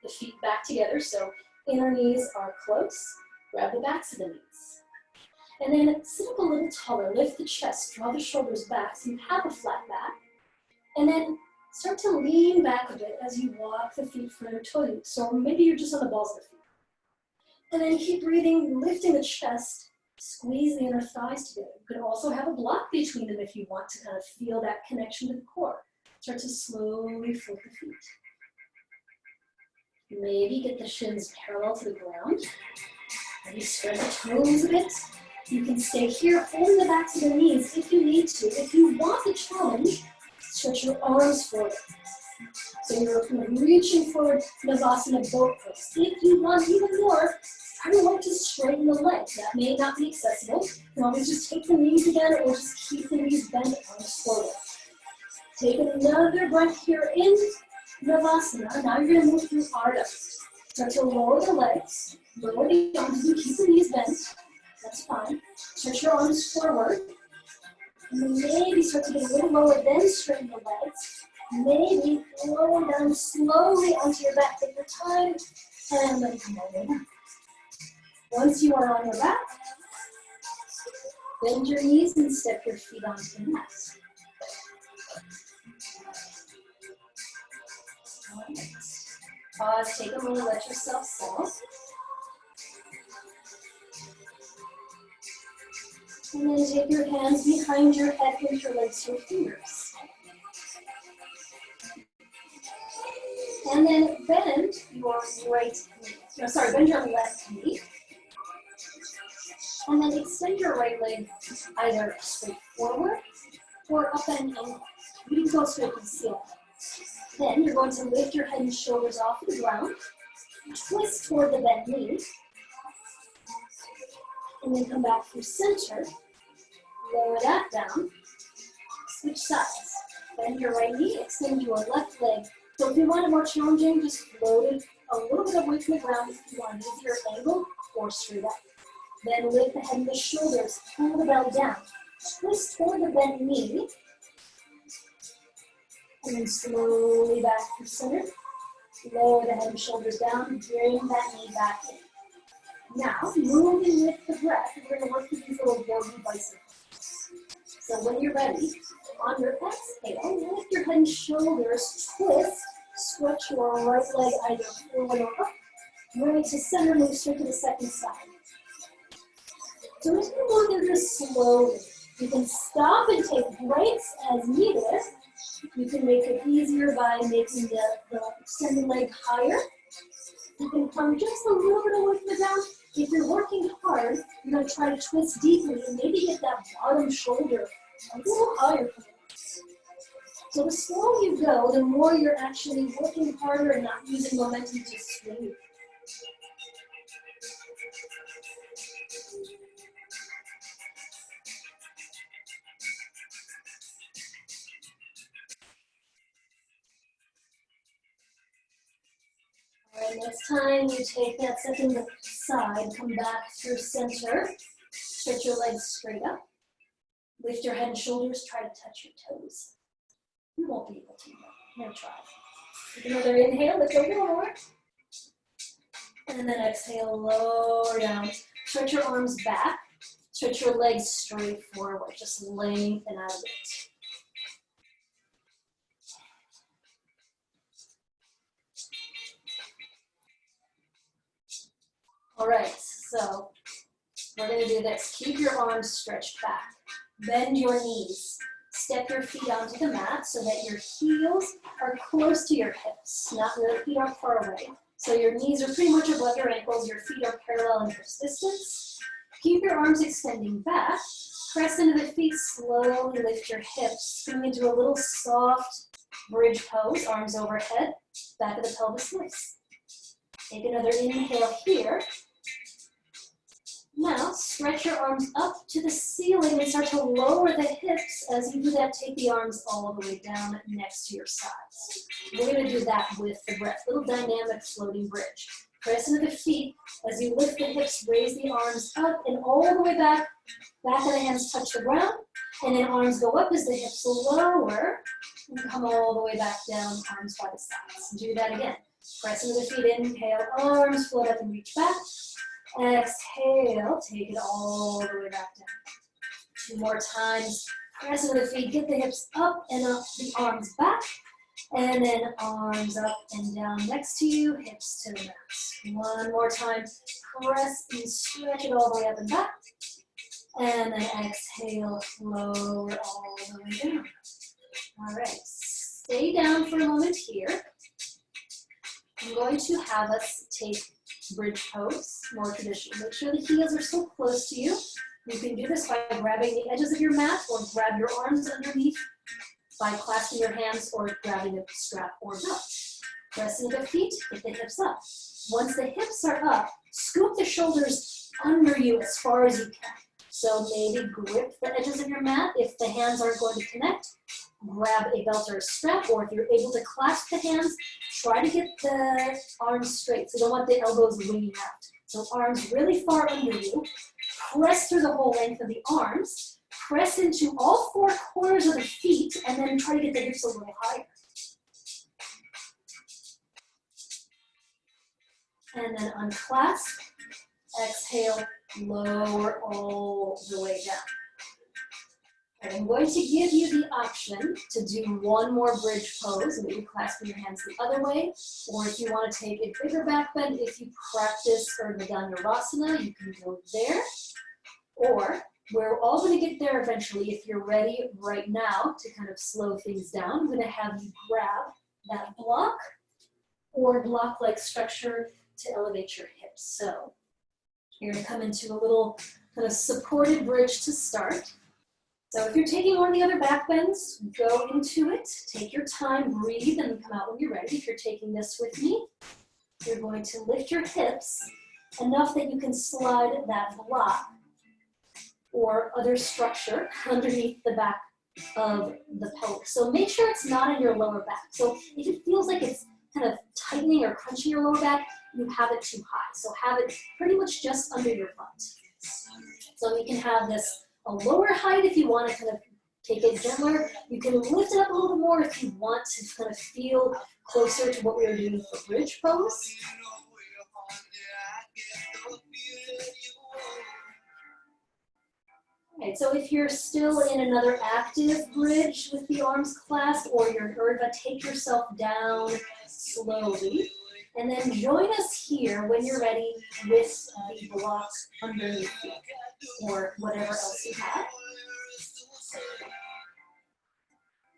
[SPEAKER 1] the feet back together so inner knees are close. Grab the backs of the knees. And then sit up a little taller, lift the chest, draw the shoulders back so you have a flat back. And then start to lean back a bit as you walk the feet further toward you. So maybe you're just on the balls of the feet. And then keep breathing, lifting the chest, squeeze the inner thighs together. You could also have a block between them if you want to kind of feel that connection to the core. Start to slowly float the feet. Maybe get the shins parallel to the ground. Maybe spread the toes a bit. You can stay here, holding the backs of the knees if you need to. If you want the challenge, stretch your arms forward. So you're reaching forward, Navasana boat pose. If you want even more, I would like to straighten the legs. That may not be accessible. You can always just take the knees again or just keep the knees bent, arms forward. Take another breath here in Navasana. Now you're going to move through Ardha. Start to lower the legs, lower the arms, and keep the knees bent. That's fine. Stretch your arms forward. And then maybe start to get a little lower, then straighten the legs. Maybe lower down slowly onto your back. Take your time and then come all the way back. Once you are on your back, Bend your knees and step your feet onto the mat. All right. Pause, take a moment, let yourself settle. And then take your hands behind your head, interlace your fingers. And then bend your bend your left knee. And then extend your right leg either straight forward or up and in. You can go straight to the ceiling. Then you're going to lift your head and shoulders off the ground, twist toward the bent knee, and then come back through center, lower that down, switch sides. Bend your right knee, extend your left leg. So if you want it more challenging, just float it a little bit away from the ground if you want an easier angle or straight up. Then lift the head and the shoulders, pull the belly down, twist toward the bent knee, and then slowly back through center. Lower the head and shoulders down, bring that knee back in. Now, moving with the breath, we're going to work with these little yogi bicycles. So when you're ready, on your exhale, lift your head and shoulders, twist, stretch your right leg either forward or up. Right to center, move straight to the second side. So we're just going to move into this slowly. You can stop and take breaks as needed. You can make it easier by making the extended leg higher. You can come just a little bit away from the ground. If you're working hard, you're going to try to twist deeply and maybe get that bottom shoulder a little higher. So the slower you go, the more you're actually working harder and not using momentum to swing. All right, next time you take that second side, come back through center, stretch your legs straight up, lift your head and shoulders, try to touch your toes. You won't be able to, but I'm gonna try. Take another inhale, lift over more, and then exhale, lower down. Stretch your arms back, stretch your legs straight forward, just lengthen out a bit. All right, so we're going to do this. Keep your arms stretched back. Bend your knees. Step your feet onto the mat so that your heels are close to your hips, not your feet are far away. So your knees are pretty much above your ankles, your feet are parallel in hips distance. Keep your arms extending back. Press into the feet, slowly lift your hips. Coming into a little soft bridge pose, arms overhead, back of the pelvis lifts. Take another inhale here. Now, stretch your arms up to the ceiling and start to lower the hips. As you do that, take the arms all the way down next to your sides. We're going to do that with the breath. Little dynamic floating bridge. Press into the feet. As you lift the hips, raise the arms up and all the way back. Back of the hands touch the ground. And then arms go up as the hips lower. And come all the way back down, arms by the sides. Do that again. Press into the feet, inhale, arms float up and reach back. Exhale, take it all the way back down. 2 more times. Press into the feet, get the hips up and up, the arms back. And then arms up and down next to you, hips to the mat. 1 more time. Press and stretch it all the way up and back. And then exhale, lower all the way down. All right, stay down for a moment here. I'm going to have us take bridge pose, more traditional. Make sure the heels are still close to you. You can do this by grabbing the edges of your mat or grab your arms underneath by clasping your hands or grabbing a strap or belt. Press into the feet, get the hips up. Once the hips are up, scoop the shoulders under you as far as you can. So maybe grip the edges of your mat. If the hands aren't going to connect, grab a belt or a strap, or if you're able to clasp the hands, try to get the arms straight. So you don't want the elbows winging out. So arms really far under you. Press through the whole length of the arms. Press into all 4 corners of the feet, and then try to get the hips a little higher. And then unclasp. Exhale, lower all the way down. I'm going to give you the option to do one more bridge pose, maybe clasping your hands the other way, or if you want to take a bigger back bend, if you practice Urdhva Dhanurasana, you can go there, or we're all going to get there eventually. If you're ready right now to kind of slow things down, I'm going to have you grab that block or block-like structure to elevate your hips. So you're going to come into a little kind of supported bridge to start. So if you're taking one of the other back bends, go into it, take your time, breathe, and come out when you're ready. If you're taking this with me, you're going to lift your hips enough that you can slide that block or other structure underneath the back of the pelvis. So make sure it's not in your lower back. So if it feels like it's kind of tightening or crunching your lower back, you have it too high. So have it pretty much just under your butt. So you can have this a lower height if you want to kind of take it gentler. You can lift it up a little more if you want to kind of feel closer to what we were doing for bridge pose. All right, so if you're still in another active bridge with the arms clasped or you're in Urdhva, take yourself down slowly. And then join us here when you're ready with the block underneath you or whatever else you have.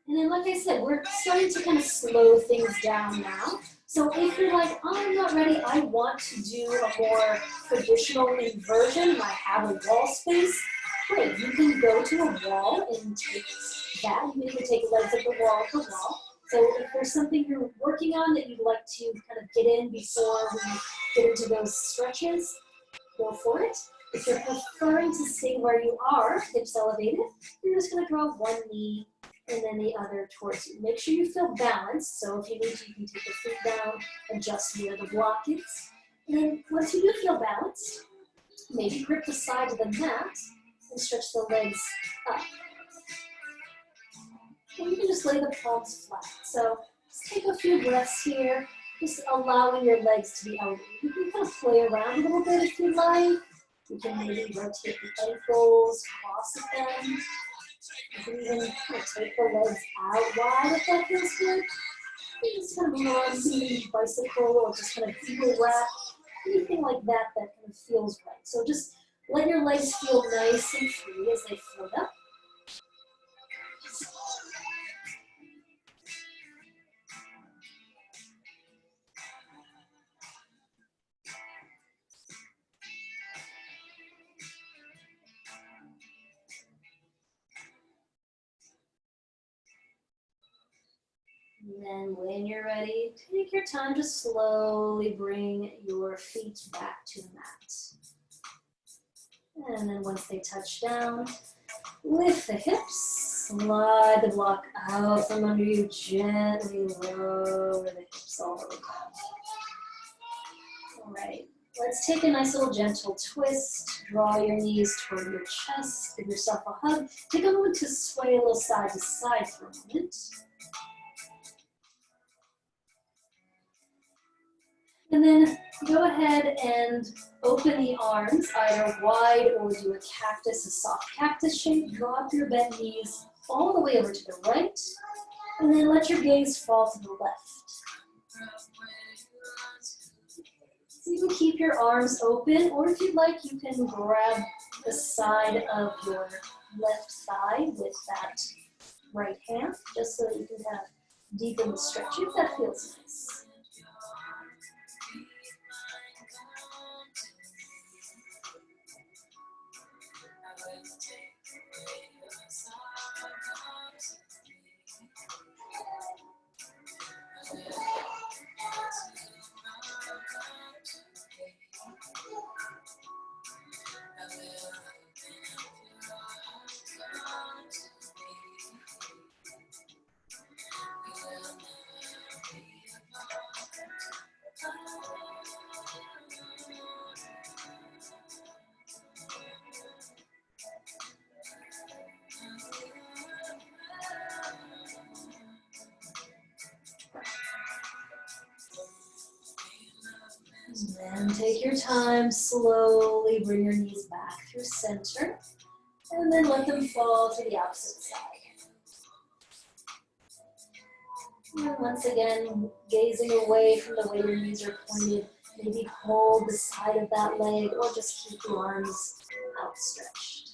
[SPEAKER 1] And then like I said, we're starting to kind of slow things down now. So if you're like, oh, I'm not ready, I want to do a more traditional inversion and I have a wall space, great. You can go to a wall and take that. You can take legs of the wall to wall. So if there's something you're working on that you'd like to kind of get in before we get into those stretches, go for it. If you're preferring to stay where you are, hips elevated, you're just going to draw one knee and then the other towards you. Make sure you feel balanced. So if you need to, you can take your feet down, adjust where the block is. And then once you do feel balanced, maybe grip the side of the mat and stretch the legs up. And you can just lay the palms flat. So just take a few breaths here, just allowing your legs to be elevated. You can kind of play around a little bit if you like. You can maybe rotate the ankles, cross them. You can even kind of take the legs out wide if that feels good. You just kind of move around, maybe bicycle or just kind of eagle wrap, anything like that that kind of feels right. So just let your legs feel nice and free as they float up. And then when you're ready, take your time to slowly bring your feet back to the mat. And then once they touch down, lift the hips, slide the block out from under you, gently lower the hips all the way down. All right, let's take a nice little gentle twist. Draw your knees toward your chest, give yourself a hug. Take a moment to sway a little side to side for a moment. And then go ahead and open the arms, either wide or do a cactus, a soft cactus shape. Drop your bent knees all the way over to the right, and then let your gaze fall to the left. So you can keep your arms open, or if you'd like, you can grab the side of your left thigh with that right hand, just so that you can kind of deepen the stretch if that feels nice. And then take your time, slowly bring your knees back through center. And then let them fall to the opposite side. And once again, gazing away from the way your knees are pointed, maybe hold the side of that leg or just keep your arms outstretched.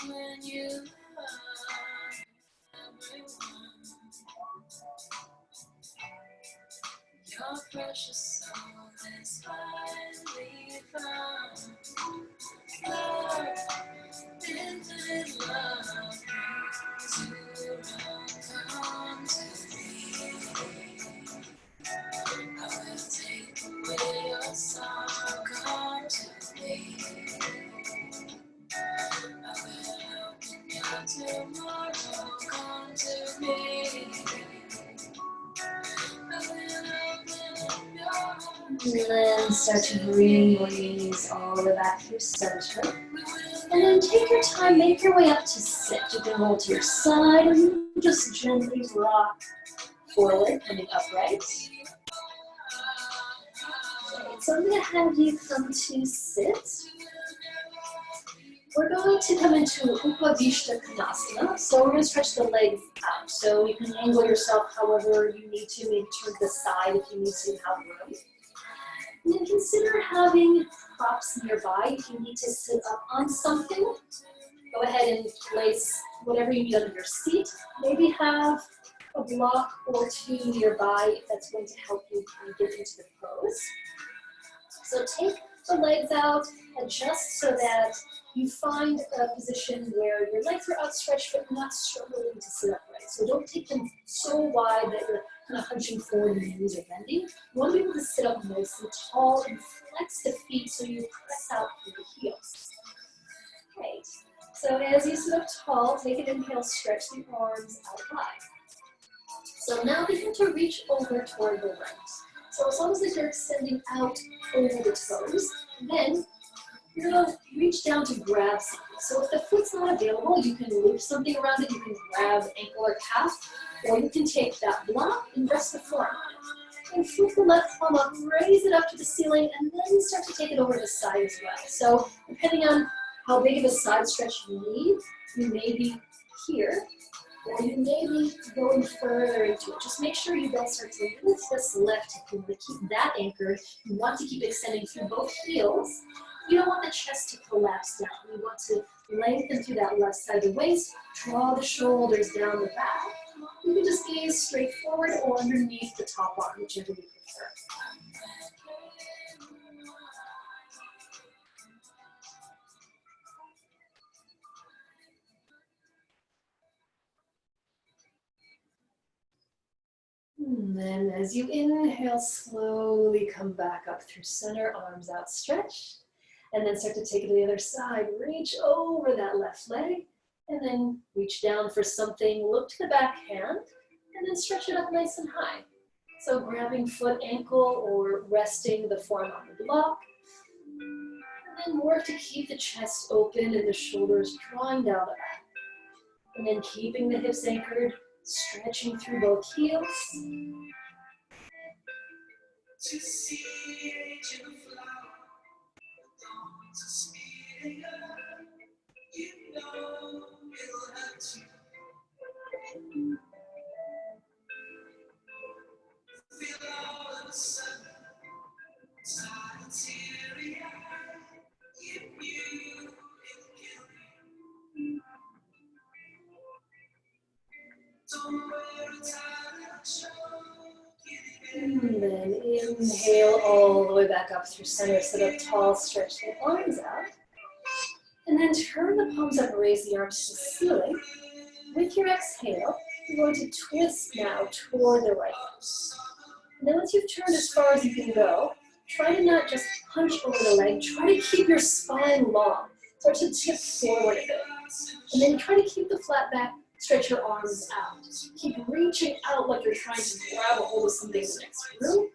[SPEAKER 2] When you love everyone, your precious soul is finally found. Love, infinite love, to come to me. I will take away your sorrow, come to me. Tomorrow, come to me.
[SPEAKER 1] And then start to bring your knees all the way back through center. And then take your time, make your way up to sit. You can roll to your side and just gently rock forward, coming upright. Okay, so I'm going to have you come to sit. We're going to come into Upavishta Konasana, so we're going to stretch the legs out. So you can angle yourself however you need to, maybe turn to the side if you need to have room. And then consider having props nearby if you need to sit up on something. Go ahead and place whatever you need under your seat. Maybe have a block or two nearby if that's going to help you get into the pose. So take the legs out, adjust so that you find a position where your legs are outstretched but not struggling to sit upright. So don't take them so wide that you're kind of hunching forward and your knees are bending. You want to be able to sit up nice and tall and flex the feet so you press out through the heels. Great. So as you sit up tall, take an inhale, stretch the arms out wide. So now begin to reach over toward the right. So as long as you're extending out over the toes, then you're going to reach down to grab something. So if the foot's not available, you can loop something around it. You can grab ankle or calf, or you can take that block and rest the forearm on it. And flip the left palm up, raise it up to the ceiling, and then start to take it over to the side as well. So depending on how big of a side stretch you need, you may be here, or you may be going further into it. Just make sure you don't start to lift this left hip. You want to keep that anchored. You want to keep extending through both heels. You don't want the chest to collapse down. You want to lengthen through that left side of the waist, draw the shoulders down the back. You can just gaze straight forward or underneath the top arm, whichever you prefer. And then as you inhale, slowly come back up through center, arms outstretched. And then start to take it to the other side. Reach over that left leg. And then reach down for something. Look to the back hand. And then stretch it up nice and high. So grabbing foot, ankle, or resting the forearm on the block. And then work to keep the chest open and the shoulders drawing down the back. And then keeping the hips anchored. Stretching through both heels. To see angel flower, dawn's a speeding up. You know it'll hurt you. Feel all of a sudden, tired and teary-eyed. You knew it'll kill you. And then inhale all the way back up through center. Sit up tall, stretch the arms out. And then turn the palms up, raise the arms to the ceiling. With your exhale, you're going to twist now toward the right. And then once you've turned as far as you can go, try to not just punch over the leg. Try to keep your spine long. Start to tip forward a bit. And then try to keep the flat back stretch your arms out. Just keep reaching out like you're trying to grab a hold of something in the next room.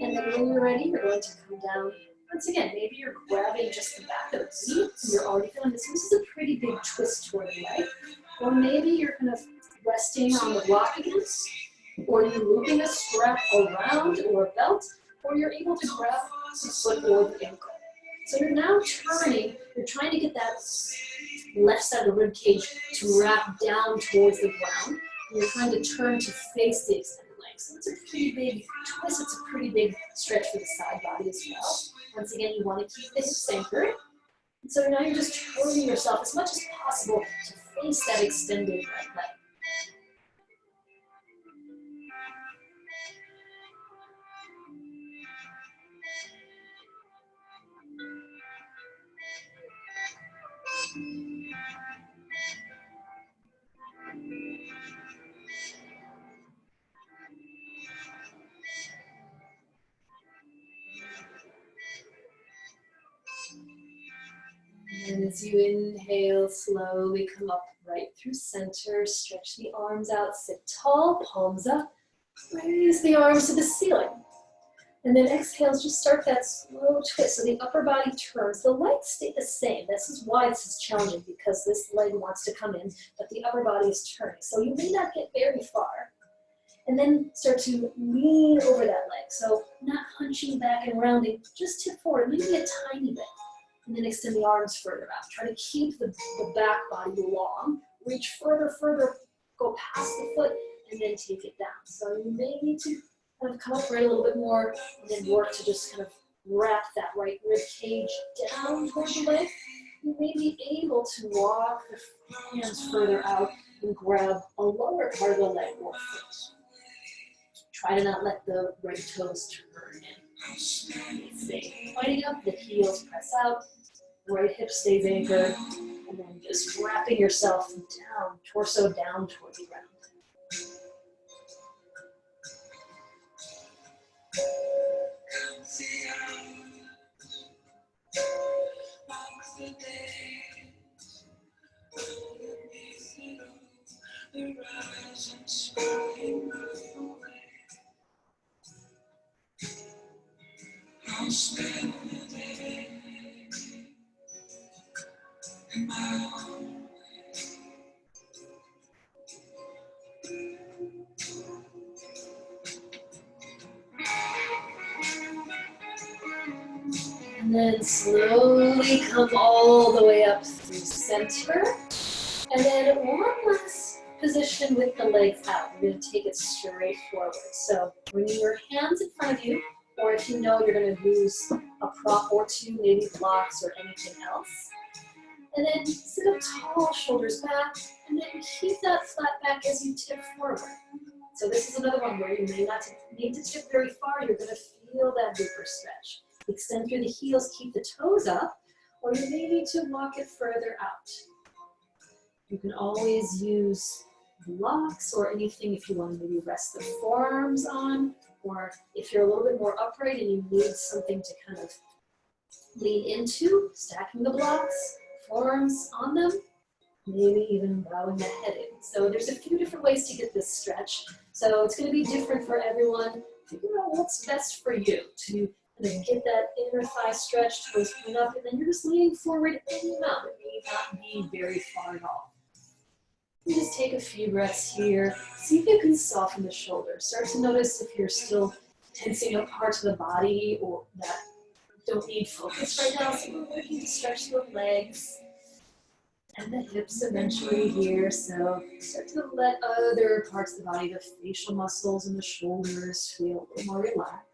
[SPEAKER 1] And then when you're ready, you're going to come down. Once again, maybe you're grabbing just the back of the knee, and you're already feeling this. This is a pretty big twist toward the leg. Or maybe you're kind of resting on the block again, or you're looping a strap around or a belt, or you're able to grab the foot or the ankle. So you're now turning, you're trying to get that left side of the rib cage to wrap down towards the ground. And you're trying to turn to face the extended leg. So it's a pretty big twist, it's a pretty big stretch for the side body as well. Once again, you want to keep the hips anchored. And so now you're just turning yourself as much as possible to face that extended right leg. And as you inhale, slowly come up right through center, stretch the arms out, sit tall, palms up, raise the arms to the ceiling. And then exhale, just start that slow twist. So the upper body turns, the legs stay the same. This is why this is challenging, because this leg wants to come in, but the upper body is turning. So you may not get very far. And then start to lean over that leg. So not hunching back and rounding, just tip forward, maybe a tiny bit. And then extend the arms further out. Try to keep the back body long. Reach further, go past the foot, and then take it down. So you may need to kind of come upright a little bit more, and then work to just kind of wrap that right rib cage down towards the leg. You may be able to walk the hands further out and grab a lower part of the leg or foot. Try to not let the right toes turn in. Stay pointing up, the heels press out. Right hip stays anchored, and then just wrapping yourself down, torso down toward the ground.
[SPEAKER 2] I'll spend the day in my own way.
[SPEAKER 1] And then slowly come all the way up through center. And then one last position with the legs out. You're going to take it straight forward. So bringing your hands in front of you, or if you know you're going to use a prop or two, maybe blocks or anything else. And then sit up tall, shoulders back, and then keep that flat back as you tip forward. So this is another one where you may not need to tip very far. You're going to feel that deeper stretch. Extend through the heels, keep the toes up, or you may need to walk it further out. You can always use blocks or anything if you want to maybe rest the forearms on, or if you're a little bit more upright and you need something to kind of lean into, stacking the blocks, forearms on them, maybe even bowing the head in. So there's a few different ways to get this stretch. So it's going to be different for everyone. Figure out what's best for you to kind of get that inner thigh stretch, toes point up, and then you're just leaning forward any amount. It may not be very far at all. And just take a few breaths here. See if you can soften the shoulders. Start to notice if you're still tensing up parts of the body or that don't need focus right now. So we're working to stretch the legs and the hips eventually here. So start to let other parts of the body, the facial muscles and the shoulders, feel a little more relaxed.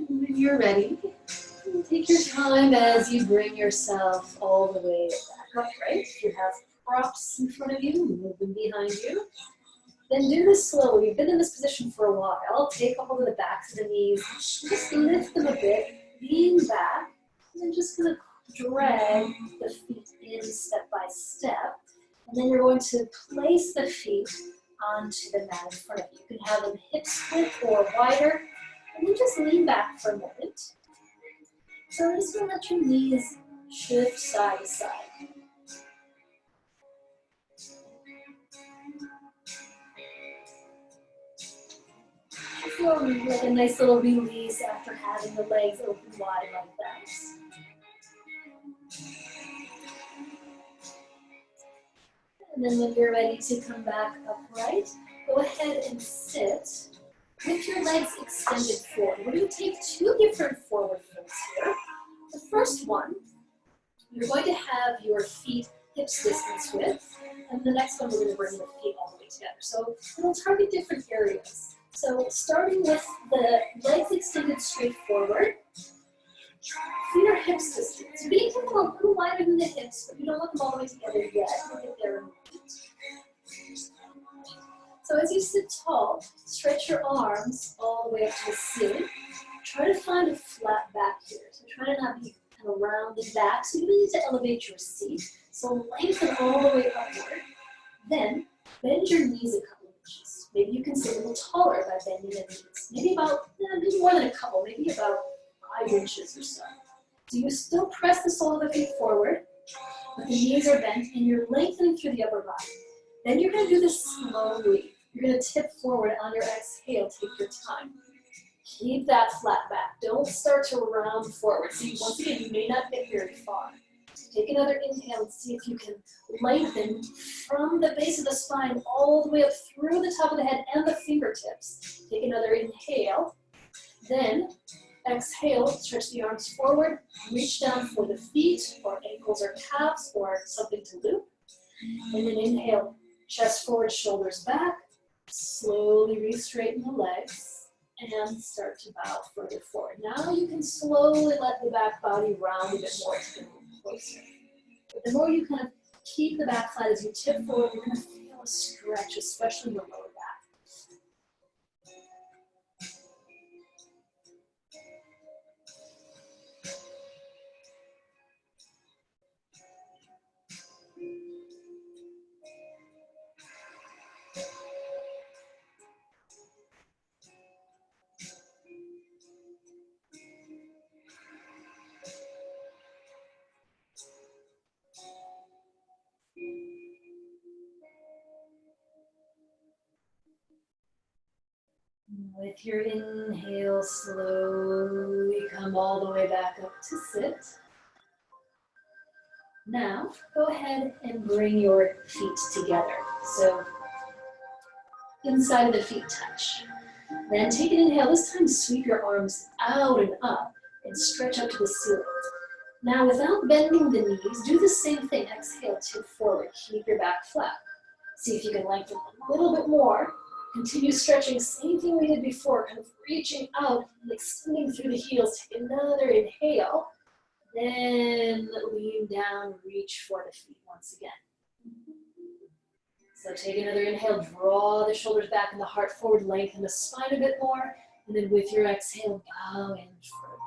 [SPEAKER 1] When you're ready, take your time as you bring yourself all the way back upright. If you have props in front of you, move them behind you. Then do this slowly. You've been in this position for a while. Take a hold of the backs of the knees. Just lift them a bit, lean back, And then just gonna drag the feet in step by step. And then you're going to place the feet onto the mat in front of you. You can have them hips width or wider. And then just lean back for a moment. So we're just gonna let your knees shift side to side. I feel like a nice little release after having the legs open wide like that. And then when you're ready to come back upright, go ahead and sit with your legs extended forward. We're going to take two different forward folds here. The first one, you're going to have your feet hips distance width, and the next one we're going to bring the feet all the way together. So it'll target different areas. So starting with the legs extended straight forward, feet are hips distance. You can keep them a little wider than the hips, but you don't want them all the way together yet. We'll get there in a moment. So as you sit tall, stretch your arms all the way up to the ceiling. Try to find a flat back here. So try to not be kind of rounded back. So you need to elevate your seat. So lengthen all the way upward. Then bend your knees a couple of inches. Maybe you can sit a little taller by bending the knees. Maybe about, maybe more than a couple, maybe about 5 inches or so. So you still press the sole of the feet forward, but the knees are bent and you're lengthening through the upper body. Then you're going to do this slowly. You're going to tip forward on your exhale. Take your time. Keep that flat back. Don't start to round forward. See, once again, you may not get very far. Take another inhale and see if you can lengthen from the base of the spine all the way up through the top of the head and the fingertips. Take another inhale. Then exhale, stretch the arms forward. Reach down for the feet or ankles or calves or something to loop. And then inhale, chest forward, shoulders back. Slowly re-straighten the legs and start to bow further forward. Now you can slowly let the back body round a bit more to move closer. But the more you kind of keep the back flat as you tip forward, you're going to feel a stretch, especially in the lower back. With your inhale, slowly come all the way back up to sit. Now, go ahead and bring your feet together. So, inside of the feet touch. Then take an inhale. This time, sweep your arms out and up and stretch up to the ceiling. Now, without bending the knees, do the same thing. Exhale, tip forward. Keep your back flat. See if you can lengthen a little bit more. Continue stretching, same thing we did before, kind of reaching out and extending through the heels. Take another inhale, then lean down, reach for the feet once again. So take another inhale, draw the shoulders back and the heart forward, lengthen the spine a bit more, and then with your exhale, bow in further.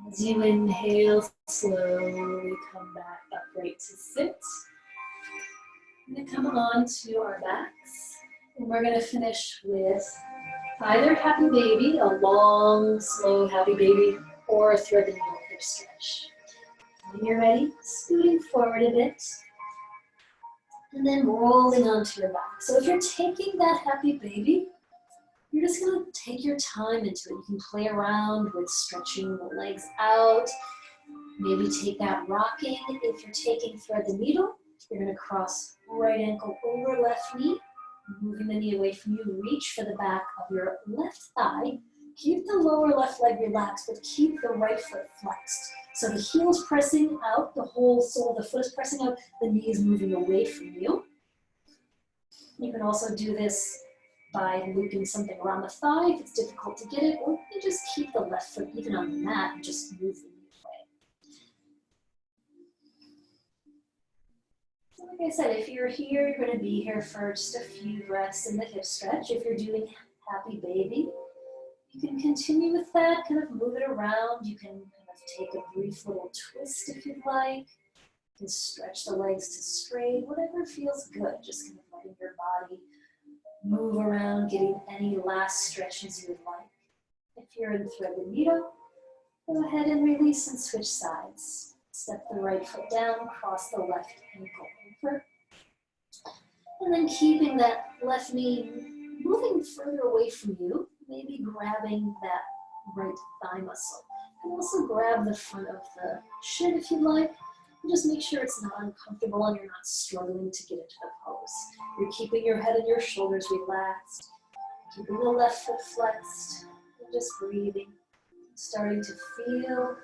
[SPEAKER 1] As you inhale, slowly come back upright to sit. We're going to come on to our backs, and we're going to finish with either happy baby, a long, slow happy baby, or a thread the needle hip stretch. When you're ready, scooting forward a bit, and then rolling onto your back. So if you're taking that happy baby, you're just going to take your time into it. You can play around with stretching the legs out. Maybe take that rocking. If you're taking thread the needle, you're going to cross right ankle over left knee. Moving the knee away from you, reach for the back of your left thigh. Keep the lower left leg relaxed, but keep the right foot flexed. So the heel is pressing out, the whole sole of the foot is pressing out, the knee is moving away from you. You can also do this by looping something around the thigh if it's difficult to get it, or you can just keep the left foot even on the mat and just move the knee away. So like I said, if you're here, you're going to be here for just a few breaths in the hip stretch. If you're doing happy baby, you can continue with that, kind of move it around. You can kind of take a brief little twist if you'd like. You can stretch the legs to straight, whatever feels good. Just kind of letting your body move around, getting any last stretches you would like. If you're in thread the needle, go ahead and release and switch sides. Step the right foot down, cross the left ankle over. And then keeping that left knee moving further away from you, maybe grabbing that right thigh muscle. And also grab the front of the shin if you'd like. And just make sure it's not uncomfortable and you're not struggling to get into the pose. You're keeping your head and your shoulders relaxed, keeping the left foot flexed, and just breathing, starting to feel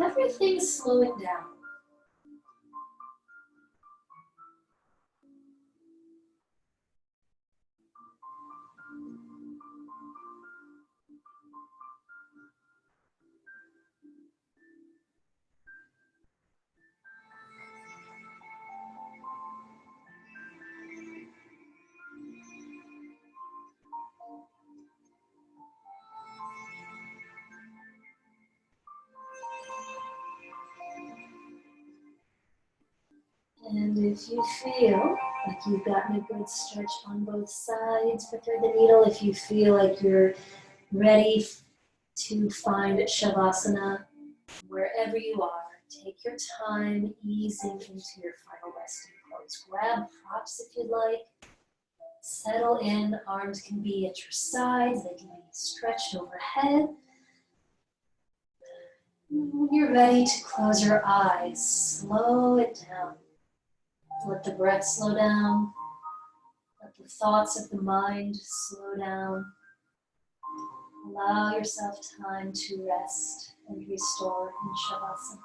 [SPEAKER 1] everything slowing down. And if you feel like you've gotten a good stretch on both sides for thread the needle, if you feel like you're ready to find Shavasana, wherever you are, take your time easing into your final resting pose. Grab props if you'd like. Settle in. Arms can be at your sides. They can be stretched overhead. When you're ready to close your eyes, slow it down. Let the breath slow down. Let the thoughts of the mind slow down. Allow yourself time to rest and restore in Shavasana.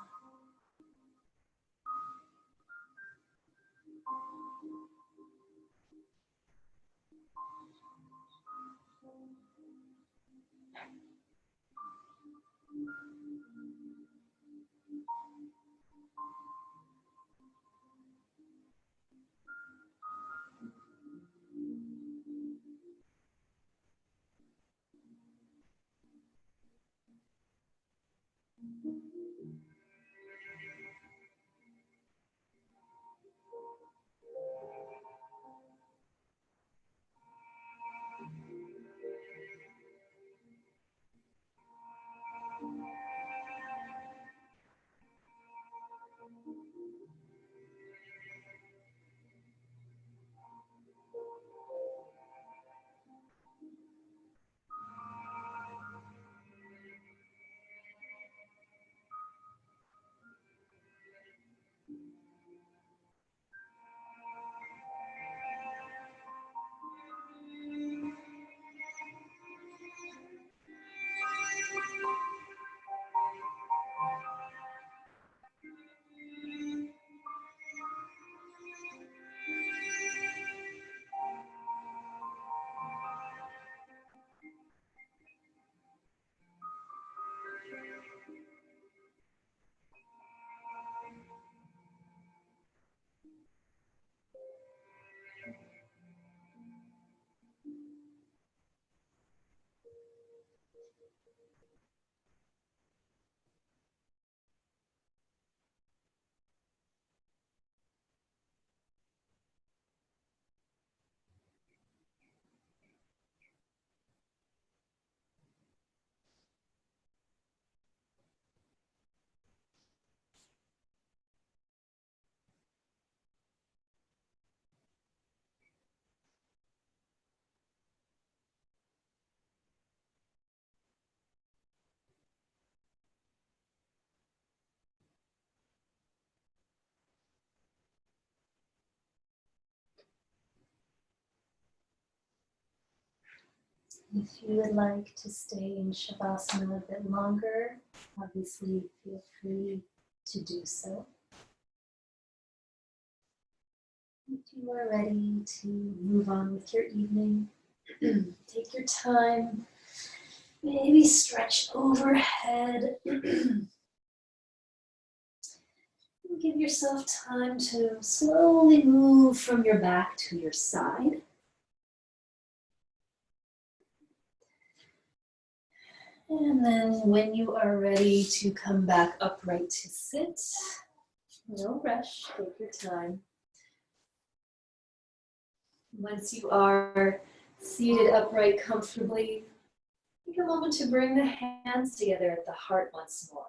[SPEAKER 1] If you would like to stay in Shavasana a bit longer, obviously feel free to do so. If you are ready to move on with your evening, take your time, maybe stretch overhead. Give yourself time to slowly move from your back to your side. And then when you are ready to come back upright to sit, no rush, take your time. Once you are seated upright comfortably, take a moment to bring the hands together at the heart once more.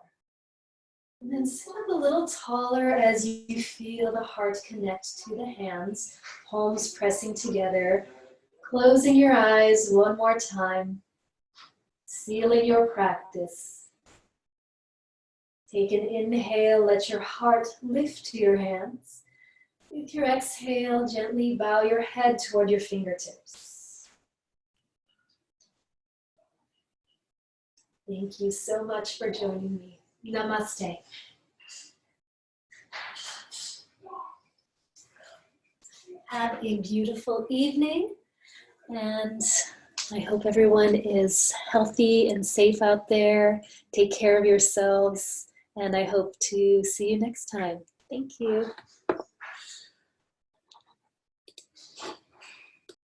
[SPEAKER 1] And then sit up a little taller as you feel the heart connect to the hands, palms pressing together, closing your eyes one more time, sealing your practice. Take an inhale, let your heart lift to your hands. With your exhale, gently bow your head toward your fingertips. Thank you so much for joining me. Namaste. Have a beautiful evening, and I hope everyone is healthy and safe out there. Take care of yourselves, and I hope to see you next time. Thank you.